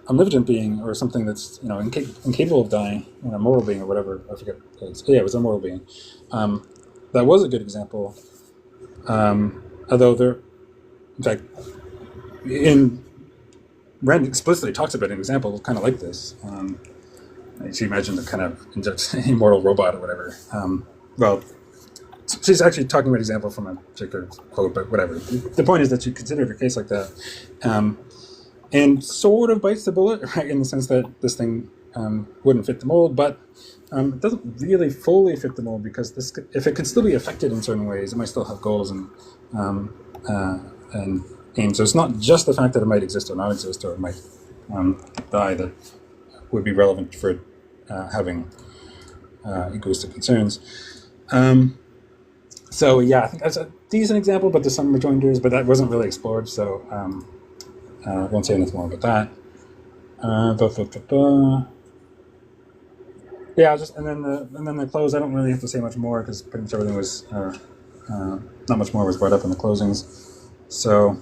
omnipotent being, or something that's incapable of dying, a moral being or whatever, I forget. It was a moral being. That was a good example. Although in fact, Rand explicitly talks about an example kind of like this. She imagined a kind of immortal robot or whatever. Well, she's actually talking about an example from a particular quote, but whatever. The point is that she considered a case like that. And sort of bites the bullet, right, in the sense that this thing wouldn't fit the mold, but it doesn't really fully fit the mold, because if it could still be affected in certain ways, it might still have goals and aims. So it's not just the fact that it might exist or not exist, or it might die, that would be relevant for it having egoistic concerns. So yeah, I think that's a decent example, but there's some rejoinders, but that wasn't really explored, so I won't say anything more about that. Yeah, and then the close. I don't really have to say much more, because pretty much everything was not much more was brought up in the closings. So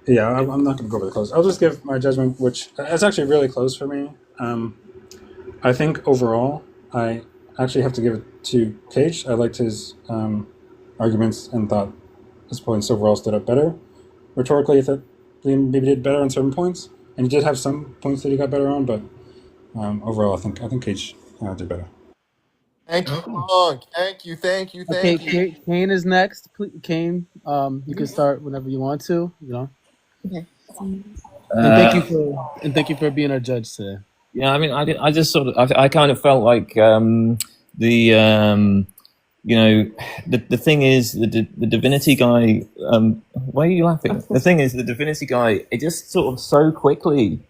yeah, I'm not going to go over the close. I'll just give my judgment, which is actually really close for me. I think overall, I actually have to give it to Kayj. I liked his arguments and thought his points overall stood up better. Rhetorically, I thought Liam maybe did better on certain points, and he did have some points that he got better on, but overall, I think Kayj did better. Thank you, Long. Thank you. Okay, Kane is next. Kane, you can start whenever you want to. Okay. And thank you for being our judge today. Yeah, I mean, I just sort of, I kind of felt like the thing is, the Divinity guy, why are you laughing? The thing is, the Divinity guy, it just sort of so quickly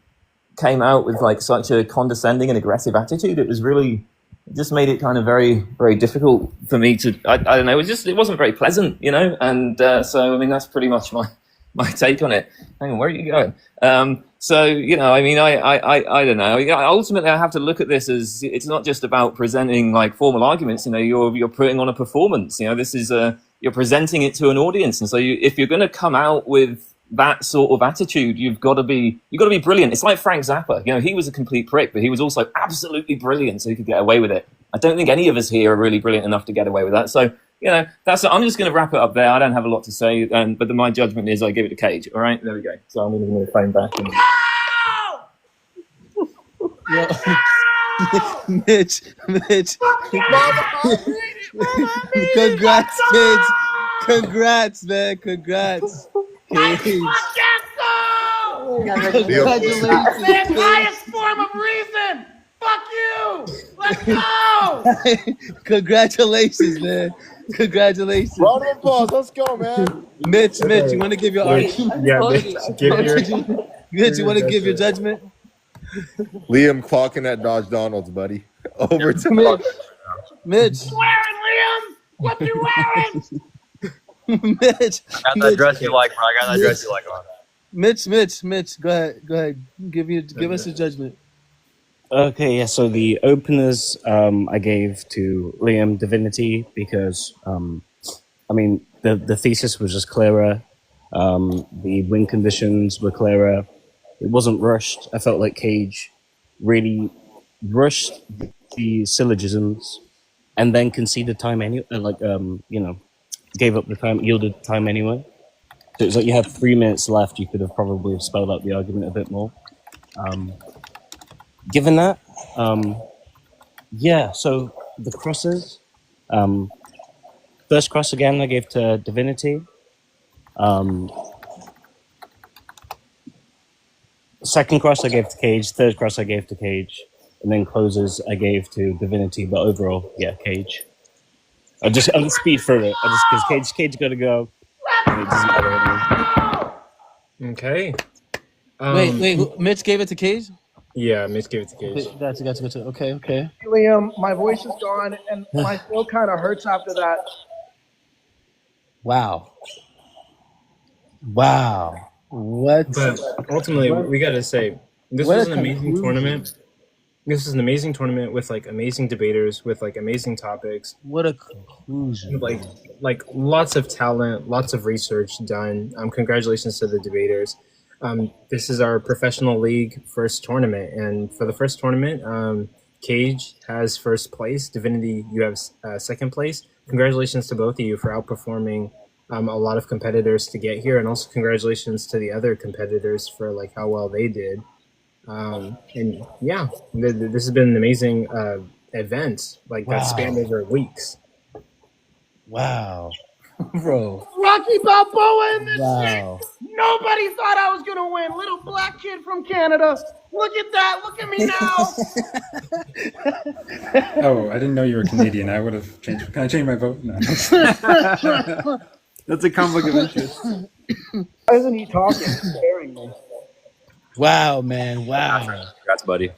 came out with like such a condescending and aggressive attitude. It was really, it just made it kind of very, very difficult for me to, I don't know, it wasn't very pleasant, and so, I mean, that's pretty much my take on it. Hang on, where are you going? So, I mean, I don't know. Ultimately, I have to look at this as it's not just about presenting like formal arguments. You're putting on a performance. This is you're presenting it to an audience, and so if you're going to come out with that sort of attitude, you've got to be brilliant. It's like Frank Zappa. He was a complete prick, but he was also absolutely brilliant, so he could get away with it. I don't think any of us here are really brilliant enough to get away with that. So, I'm just going to wrap it up there. I don't have a lot to say, but my judgment is I give it to Kayj. All right, there we go. So I'm going to give the phone back. Mitch. Congrats, kids. Congrats, man. Congrats. Congratulations. The highest form of reason. Fuck you. Let's go. Congratulations, man. Congratulations. Round of applause. Let's go, man. Mitch, you want to give your argument? Yeah, Mitch, Mitch, you want to give your judgment? Liam clocking at Dodge Donald's, buddy. Over to Mitch. Wearing, Liam. What you wearing? Mitch. I got that dress you like, bro. I got that dress you like on. Mitch. Go ahead. Give us your judgment. Okay, yeah. So the openers, I gave to Liam Divinity because, the thesis was just clearer. The win conditions were clearer. It wasn't rushed. I felt like Kayj really rushed the syllogisms and then conceded time anyway. Gave up the time, yielded time anyway. So it was like you had 3 minutes left. You could have probably spelled out the argument a bit more. Given that, so the crosses. First cross again I gave to Divinity. Second cross I gave to Kayj. Third cross I gave to Kayj. And then closes I gave to Divinity. But overall, Kayj. I'll just speed through it. Because Kayj got to go. And it doesn't matter anymore. Okay. Wait. Mitch gave it to Kayj? Yeah, Mitch gave it to Kayj. Gotcha. Okay. Liam, my voice is gone, and my throat kind of hurts after that. Wow. What? But ultimately, we got to say, this was an amazing tournament. This is an amazing tournament with like amazing debaters, with like amazing topics. What a conclusion! Like lots of talent, lots of research done. Congratulations to the debaters. This is our professional league first tournament, and for the first tournament, Kayj has first place. Divinity, you have second place. Congratulations to both of you for outperforming a lot of competitors to get here, and also congratulations to the other competitors for like how well they did. This has been an amazing event, that spanned over weeks. Wow, bro. Rocky Balboa in this shit. Nobody thought I was gonna win. Little black kid from Canada. Look at that. Look at me now. Oh, I didn't know you were Canadian. I would have changed. Can I change my vote? No. That's a conflict of interest. Why isn't he talking? He's scaring me. Wow, man. Wow. Congrats, buddy.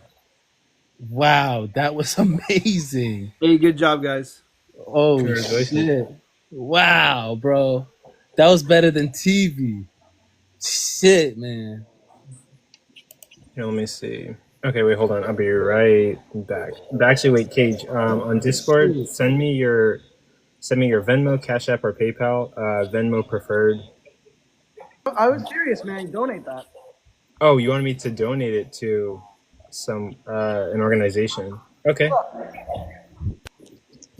Wow, that was amazing. Hey, good job, guys. Oh, shit. Wow, bro. That was better than TV. Shit, man. Here, let me see. Okay, wait, hold on. I'll be right back. But actually, wait, Kayj, on Discord, send me your Venmo, Cash App, or PayPal. Venmo preferred. I was serious, man. Donate that. Oh, you wanted me to donate it to an organization? Okay.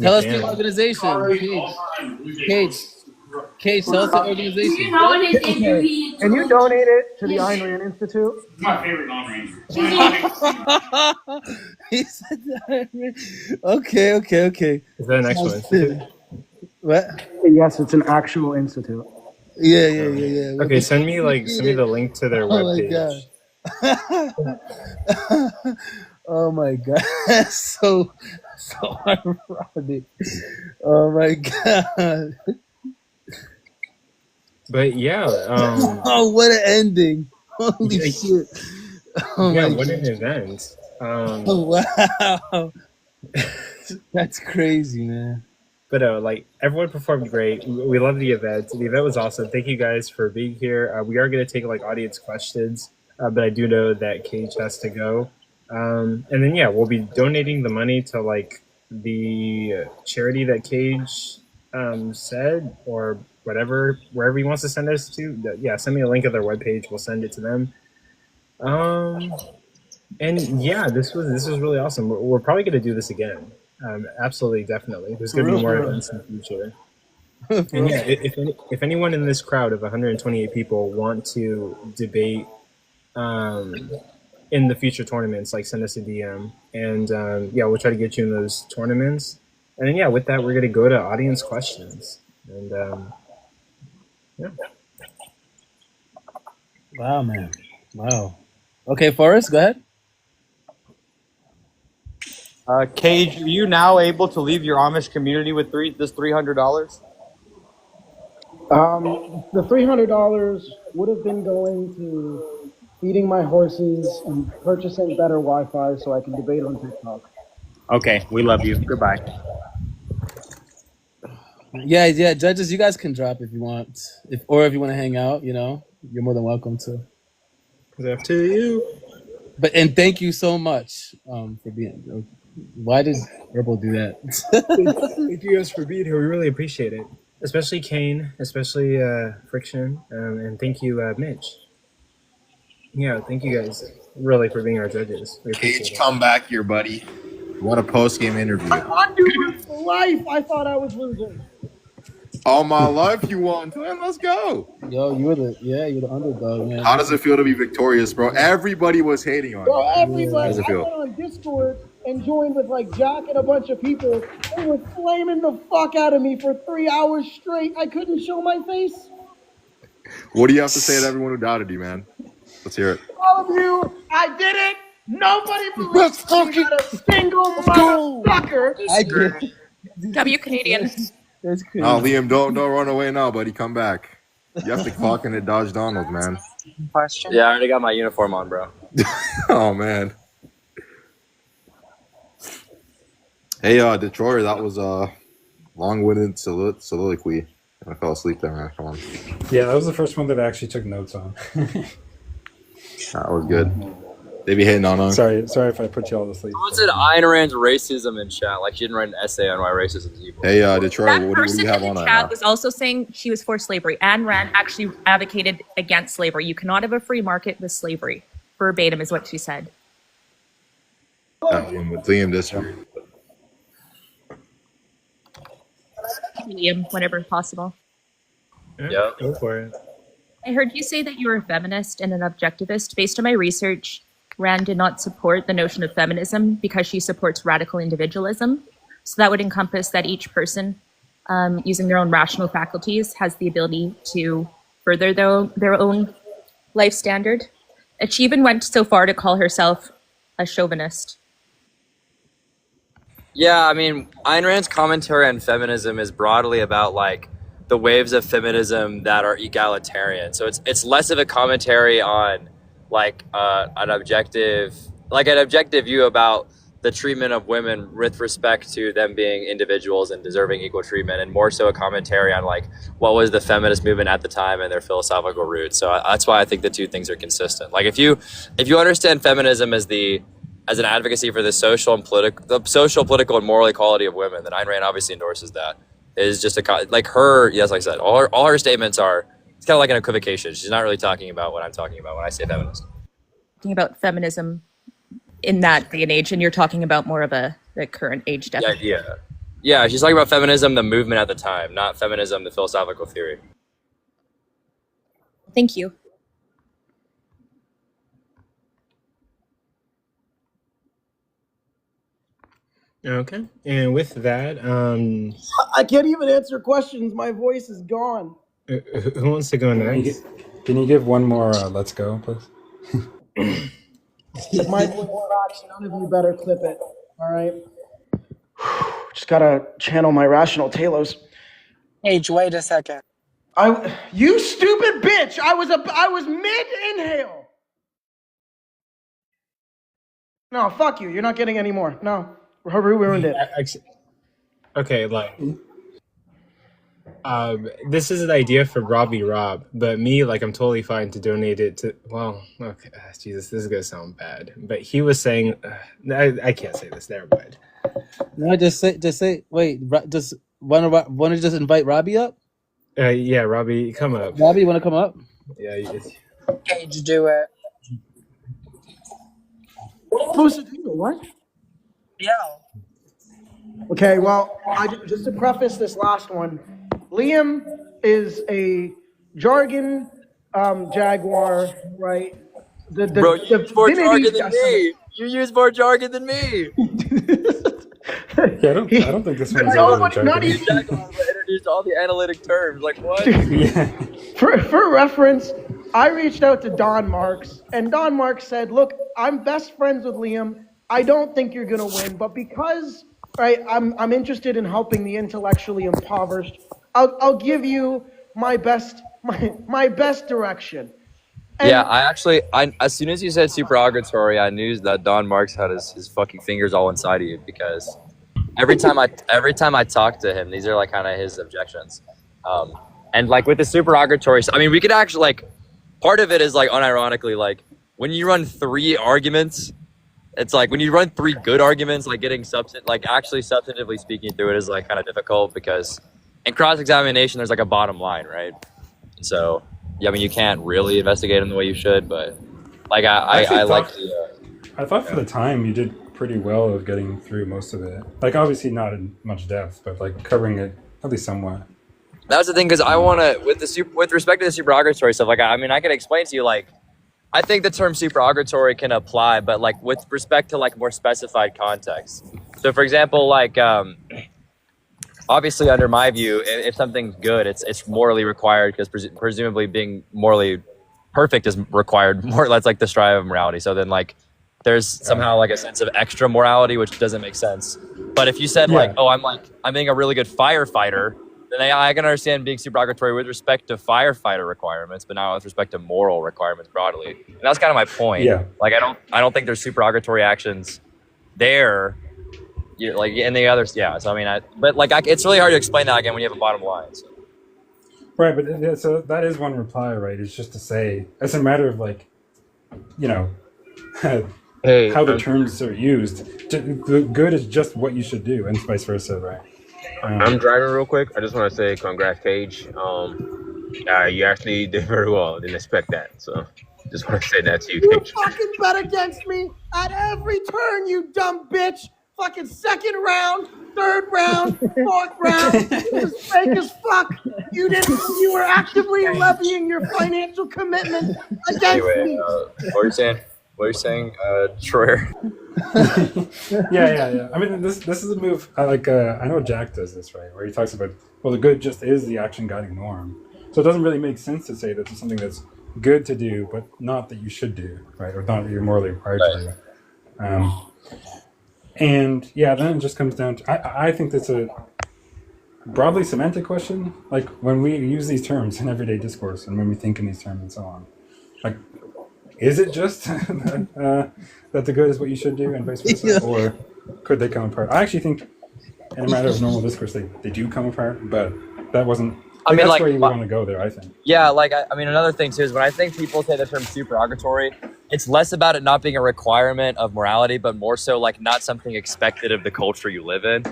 Tell us the organization. Kayj, tell us the organization. Can you donate it to the Ayn Rand Institute? It's my favorite Ayn Rand. He said that. Okay. Is that an actual institute? What? Yes, it's an actual institute. Yeah. Okay, send me the link to their webpage. Oh my god. That's so ironic. Oh my god. But yeah, oh, what an ending. Holy shit. Oh yeah, my what god. an event. Oh, wow. That's crazy, man. But everyone performed great. We love the event. The event was awesome. Thank you guys for being here. We are going to take audience questions. but I do know that Kayj has to go. And then yeah, we'll be donating the money to like the charity that Kayj said, or whatever, wherever he wants to send us to. Yeah, send me a link of their webpage. We'll send it to them. And yeah, this was really awesome. We're probably gonna do this again. Absolutely, definitely. There's gonna be more events in the future. And yeah, if anyone in this crowd of 128 people want to debate in the future tournaments, like send us a DM, and yeah, we'll try to get you in those tournaments. And then yeah, with that, we're gonna go to audience questions. And yeah. Wow, man. Wow. Okay, Forrest, go ahead. Kayj, are you now able to leave your Amish community with this $300? The $300 would have been going to feeding my horses and purchasing better Wi-Fi so I can debate on TikTok. Okay, we love you. Goodbye. Yeah, judges, you guys can drop if you want, if you want to hang out. You know, you're more than welcome to. It's up to you. And thank you so much for being. Why did Herbal do that? Thank you guys for being here. We really appreciate it, especially Kane, especially Friction, and thank you, Mitch. Yeah, thank you guys really for being our judges. We appreciate Kayj, come back here, buddy. You want a post-game interview? I'm doing for life. I thought I was losing. All my life you won, Twin. Let's go. Yo, you're the underdog, man. How does it feel to be victorious, bro? Everybody was hating on you. Bro, everybody. How does it feel? I went on Discord and joined with like Jack and a bunch of people. They were flaming the fuck out of me for 3 hours straight. I couldn't show my face. What do you have to say to everyone who doubted you, man? Let's hear it. All of you, I did it. Nobody believes me, not a single motherfucker. I agree. W Canadian. That's crazy. No, Liam, don't run away now, buddy. Come back. You have to clock in at Dodge Donald, man. Question? Yeah, I already got my uniform on, bro. Oh, man. Hey, Detroit, that was a long-winded soliloquy. I fell asleep there, man. Come on. Yeah, that was the first one that I actually took notes on. That was good. They be hitting on us. Sorry if I put you all to sleep. Someone said Ayn Rand's racism in chat. Like she didn't write an essay on why racism is evil. Hey, Detroit, That what do person you have in on the that chat now? was also saying she was for slavery. Ayn Rand actually advocated against slavery. You cannot have a free market with slavery. Verbatim is what she said. Liam disagreed. Liam, whenever possible. Yeah, go for it. I heard you say that you were a feminist and an objectivist. Based on my research, Rand did not support the notion of feminism because she supports radical individualism. So that would encompass that each person, using their own rational faculties, has the ability to further their own life standard. She even went so far to call herself a chauvinist. Yeah, I mean, Ayn Rand's commentary on feminism is broadly about like the waves of feminism that are egalitarian. So it's less of a commentary on like an objective view about the treatment of women with respect to them being individuals and deserving equal treatment, and more so a commentary on like what was the feminist movement at the time and their philosophical roots. So that's why I think the two things are consistent. Like if you understand feminism as an advocacy for the social, political, and moral equality of women, then Ayn Rand obviously endorses that. Is just like I said, all her statements are, it's kind of like an equivocation. She's not really talking about what I'm talking about when I say feminist. Talking about feminism in that day and age, and you're talking about more of the current age definition. Yeah, she's talking about feminism, the movement at the time, not feminism, the philosophical theory. Thank you. Okay, and with that, I can't even answer questions. My voice is gone. Who wants to go next? Can you give one more let's go, please? If my voice rocks, none of you better clip it. All right? Just gotta channel my rational talos. Kayj, wait a second. You stupid bitch! I was mid-inhale. No, fuck you. You're not getting any more. No. We ruined it. Okay, like This is an idea for Robbie Rob, but me, like, I'm totally fine to donate it to. Well, okay, Jesus, this is gonna sound bad, but he was saying, I can't say this. Never mind. No, just say. Wait, just want to just invite Robbie up? Yeah, Robbie, come up. Robbie, you want to come up? Yeah. Kayj, do it. Supposed to do what? Yeah. Okay, well, just to preface this last one, Liam is a jargon jaguar, right? Bro, you use more jargon than me. You use more jargon than me. Yeah, I don't think this one's not even introduced all the analytic terms. Like what? Yeah. For reference, I reached out to Don Marks, and Don Marks said, "Look, I'm best friends with Liam. I don't think you're gonna win, but because I'm interested in helping the intellectually impoverished, I'll give you my best direction." And yeah, I as soon as you said supererogatory, I knew that Don Marks had his fucking fingers all inside of you, because every time I talk to him, these are like kind of his objections. And like with the supererogatory, I mean, we could actually, like, part of it is like unironically, like when you run 3 arguments, it's like when you run 3 good arguments, like getting actually substantively speaking through it is like kind of difficult, because in cross-examination there's like a bottom line, right? So yeah, I mean, you can't really investigate them the way you should, but like I like to. I thought for the time you did pretty well of getting through most of it. Like obviously not in much depth, but like covering it at least somewhat. That's the thing, because I want to, with respect to the supererogatory stuff, like I mean, I can explain to you, like, I think the term supererogatory can apply, but like with respect to like more specified context. So for example, like obviously under my view, if something's good, it's morally required, because presumably being morally perfect is required more. That's like the strive of morality. So then like there's somehow like a sense of extra morality, which doesn't make sense. But if you said like, oh, I'm being a really good firefighter, then I can understand being supererogatory with respect to firefighter requirements, but not with respect to moral requirements broadly. And that's kind of my point. Yeah. Like I don't think there's supererogatory actions there. Like in the others, yeah. So I mean, it's really hard to explain that again when you have a bottom line. So. Right, but so that is one reply, right? It's just to say, it's a matter of like, you know, how the terms are used. The good is just what you should do, and vice versa, right? I'm driving real quick. I just want to say congrats, Kayj. You actually did very well. Didn't expect that, so just want to say that to you, Kayj. You fucking bet against me at every turn, you dumb bitch. Fucking second round, third round, fourth round. It was fake as fuck. You were actively levying your financial commitment against me. What are you saying, Troyer? Yeah. I mean, this is a move. I know Jack does this, right? Where he talks about, well, the good just is the action guiding norm. So it doesn't really make sense to say that it's something that's good to do, but not that you should do, right? Or not that you're morally required to do. And yeah, then it just comes down to, I think that's a broadly semantic question. Like when we use these terms in everyday discourse and when we think in these terms and so on, like, is it just that the good is what you should do and vice versa? Or could they come apart? I actually think in a matter of normal discourse, they do come apart, but that wasn't, that's where you want to go there, I think. Yeah, I mean, another thing too is when I think people say the term supererogatory, it's less about it not being a requirement of morality, but more so like not something expected of the culture you live in.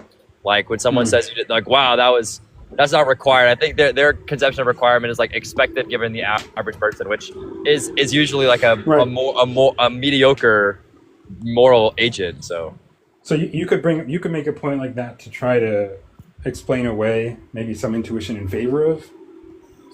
Like when someone says, like, wow, that's not required. I think their conception of requirement is like expected given the average person, which is usually like a mediocre moral agent. So you could make a point like that to try to explain away maybe some intuition in favor of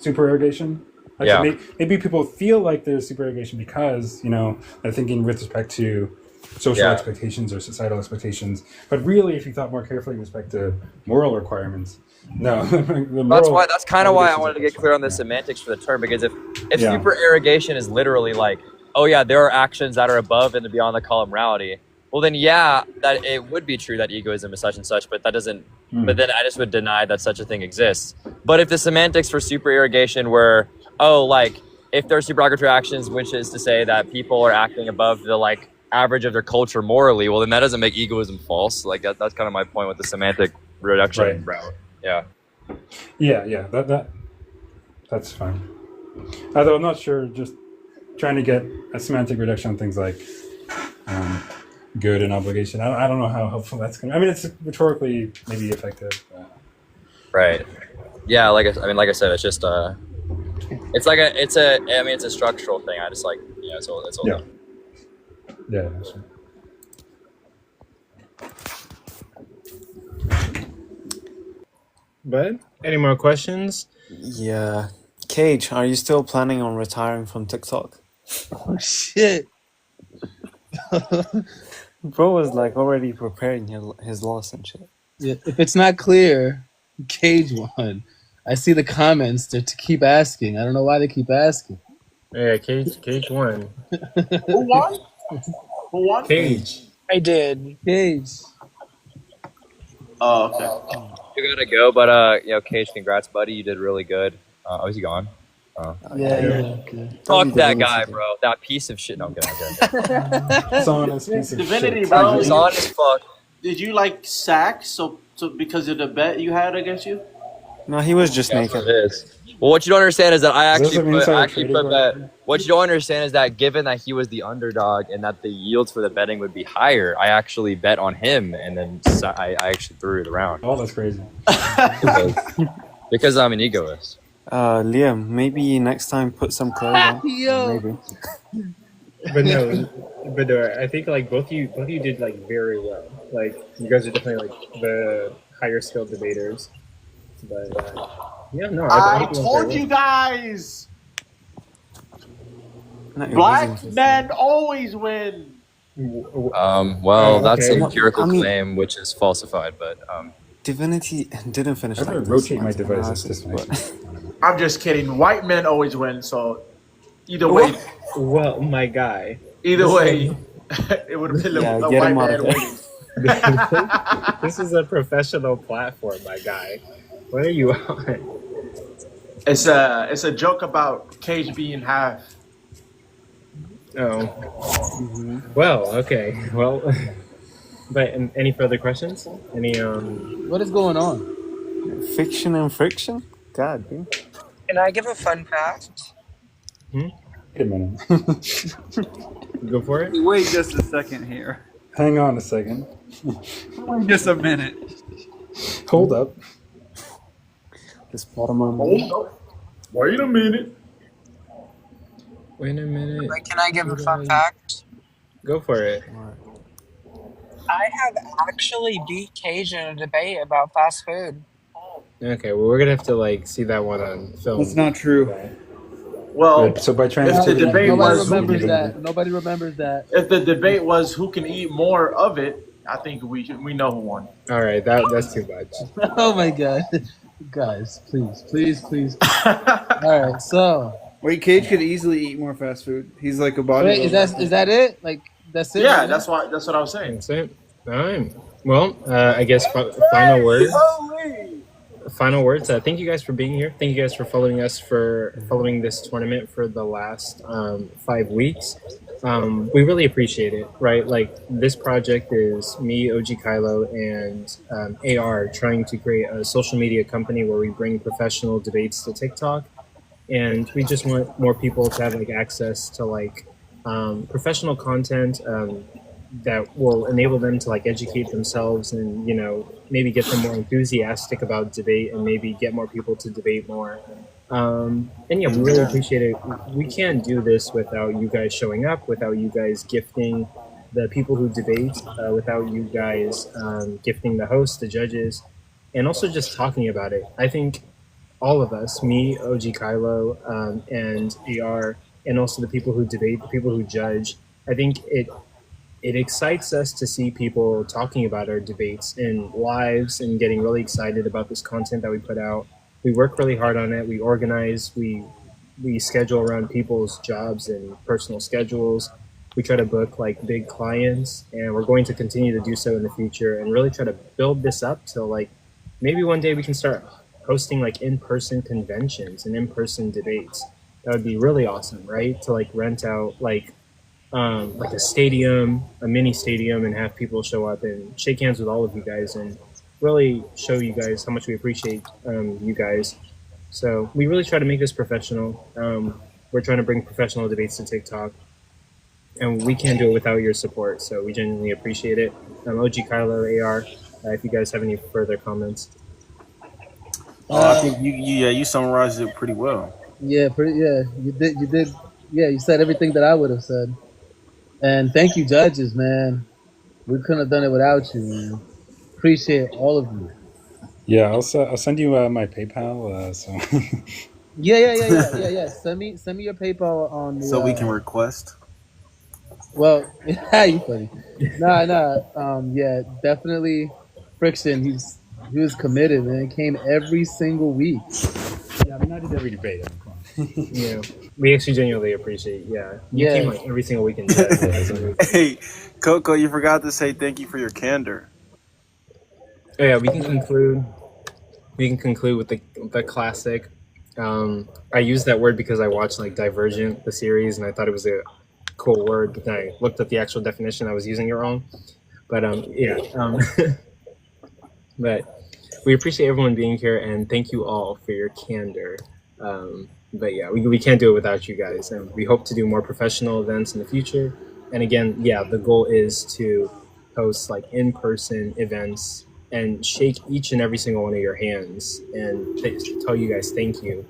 supererogation. Like, yeah. Maybe people feel like there's supererogation because, you know, they're thinking with respect to social expectations or societal expectations. But really, if you thought more carefully with respect to moral requirements, no. That's kind of why I wanted to get clear on the semantics for the term, because if supererogation is literally like, oh yeah, there are actions that are above and beyond the call of morality, well then yeah, that it would be true that egoism is such and such, but that doesn't. But then I just would deny that such a thing exists. But if the semantics for supererogation were, oh, like if there are supererogatory actions, which is to say that people are acting above the like average of their culture morally, well then that doesn't make egoism false. Like that's kind of my point with the semantic reduction route. Yeah. Yeah, that's fine. Although I'm not sure, just trying to get a semantic reduction on things like good and obligation. I don't know how helpful that's going to. I mean, it's rhetorically maybe effective. Right. Yeah. Like I said, it's just it's a structural thing. I just it's all Yeah. Yeah. Sure. But any more questions? Yeah. Kayj, are you still planning on retiring from TikTok? Oh shit. Bro was like already preparing his loss and shit. Yeah, if it's not clear, Kayj won. I see the comments to keep asking. I don't know why they keep asking. Yeah, Kayj won. Who won? Who won? Kayj. I did. Kayj. Oh, okay. You gotta go, but Kayj, congrats, buddy. You did really good. Oh, is he gone? Oh. Yeah. Okay. Fuck that guy, bro. That piece of shit. No, I'm kidding. Divinity, bro. He's on as fuck. Did you sack so because of the bet you had against you? No, he was just naked. Well, what you don't understand is that I Is this actually an put insider that. What you don't understand is that given that he was the underdog and that the yields for the betting would be higher, I actually bet on him, and then I actually threw it around. Oh, that's crazy. Because I'm an egoist. Liam, maybe next time put some clothes on. Yo. Maybe. But no, I think both of you did very well. You guys are definitely the higher skilled debaters. But yeah, no, I told you guys. Black men always win. Well, that's okay. an empirical claim, which is falsified, but Divinity didn't finish. I'm gonna rotate my device. This I'm just kidding. White men always win. So either way, well, my guy. Either way, it would have been a white man winning. This is a professional platform, my guy. What are you on? It's a joke about Kayj being half. Oh. Well, okay. Well, but any further questions? Any What is going on? Fiction and friction? God, dude. Can I give a fun fact? Wait a minute. Go for it. Wait just a second here. Hang on a second. Wait just a minute. Hold up. This bottom of Wait a minute. Wait a minute. Can I give a fun fact? Go for it. I have actually beat Kayj in a debate about fast food. Okay, well, we're gonna have to see that one on film. That's not true. Well, so by if the debate Nobody remembers that. If the debate was who can eat more of it, I think we know who won. All right, that's too much. Oh my god, guys, please. All right, so Wait, Kayj could easily eat more fast food. He's like a body. wait, is that it? That's it? Yeah, that's what I was saying. That's it. All right. Well, I guess final words. Final words. Thank you guys for being here. Thank you guys for following this tournament for the last 5 weeks. We really appreciate it, right? This project is me, OG Kylo, and AR trying to create a social media company where we bring professional debates to TikTok, and we just want more people to have access to professional content that will enable them to educate themselves and maybe get them more enthusiastic about debate and maybe get more people to debate more. And yeah, we really appreciate it. We can't do this without you guys showing up, without you guys gifting the people who debate, without you guys gifting the hosts, the judges, and also just talking about it. I think all of us, me, OG Kylo, and AR, and also the people who debate, the people who judge, I think it excites us to see people talking about our debates in lives and getting really excited about this content that we put out. We work really hard on it. We organize, we schedule around people's jobs and personal schedules. We try to book big clients, and we're going to continue to do so in the future and really try to build this up till maybe one day we can start hosting in-person conventions and in-person debates. That would be really awesome, right? To rent out a stadium, a mini stadium, and have people show up and shake hands with all of you guys and really show you guys how much we appreciate you guys. So we really try to make this professional. We're trying to bring professional debates to TikTok, and we can't do it without your support. So we genuinely appreciate it. OG Kylo, AR, if you guys have any further comments. I think you summarized it pretty well. Yeah, you did. Yeah, you said everything that I would have said. And thank you, judges, man. We couldn't have done it without you, man. Appreciate all of you. Yeah, I'll send you my PayPal. So Yeah. Send me your PayPal on the. So we can request. Well, you funny. Yeah, definitely. Friction. He was committed, man. Came every single week. Yeah, I mean, I did every debate. Yeah, we actually genuinely appreciate. Yeah, you came like every single weekend. Hey, Coco, you forgot to say thank you for your candor. Oh, yeah, we can conclude with the classic. I used that word because I watched like Divergent, the series, and I thought it was a cool word. But then I looked at the actual definition. I was using it wrong. But but we appreciate everyone being here, and thank you all for your candor. But yeah, we can't do it without you guys, and we hope to do more professional events in the future. And again, yeah, the goal is to host like in-person events and shake each and every single one of your hands and tell you guys thank you,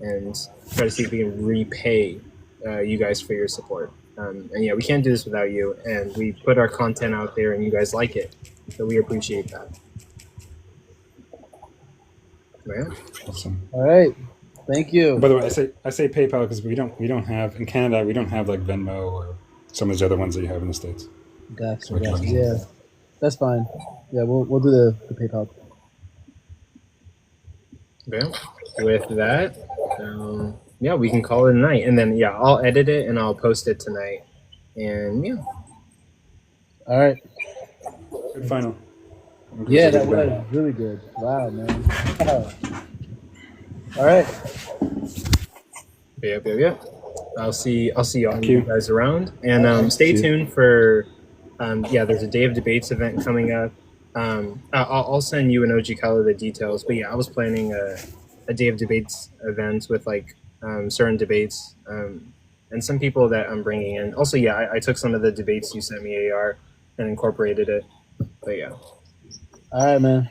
and try to see if we can repay you guys for your support. And yeah, we can't do this without you, and we put our content out there and you guys like it, so we appreciate that. Yeah. Awesome. All right. Thank you. By the way, I say PayPal because we don't have in Canada, we don't have like Venmo or some of those other ones that you have in the States. Gotcha. Yeah, that's fine. Yeah, we'll do the PayPal. Yeah. With that, yeah, we can call it a night, and then yeah, I'll edit it and I'll post it tonight, and yeah. All right. Good final. Yeah, that was really good. Wow, man. Wow. All right. Yeah. I'll see all you guys around, and stay tuned for there's a Day of Debates event coming up. I'll send you and OG Color the details, but yeah, I was planning a Day of Debates event with like certain debates and some people that I'm bringing in. Also, yeah, I took some of the debates you sent me, AR, and incorporated it. But yeah. All right, man.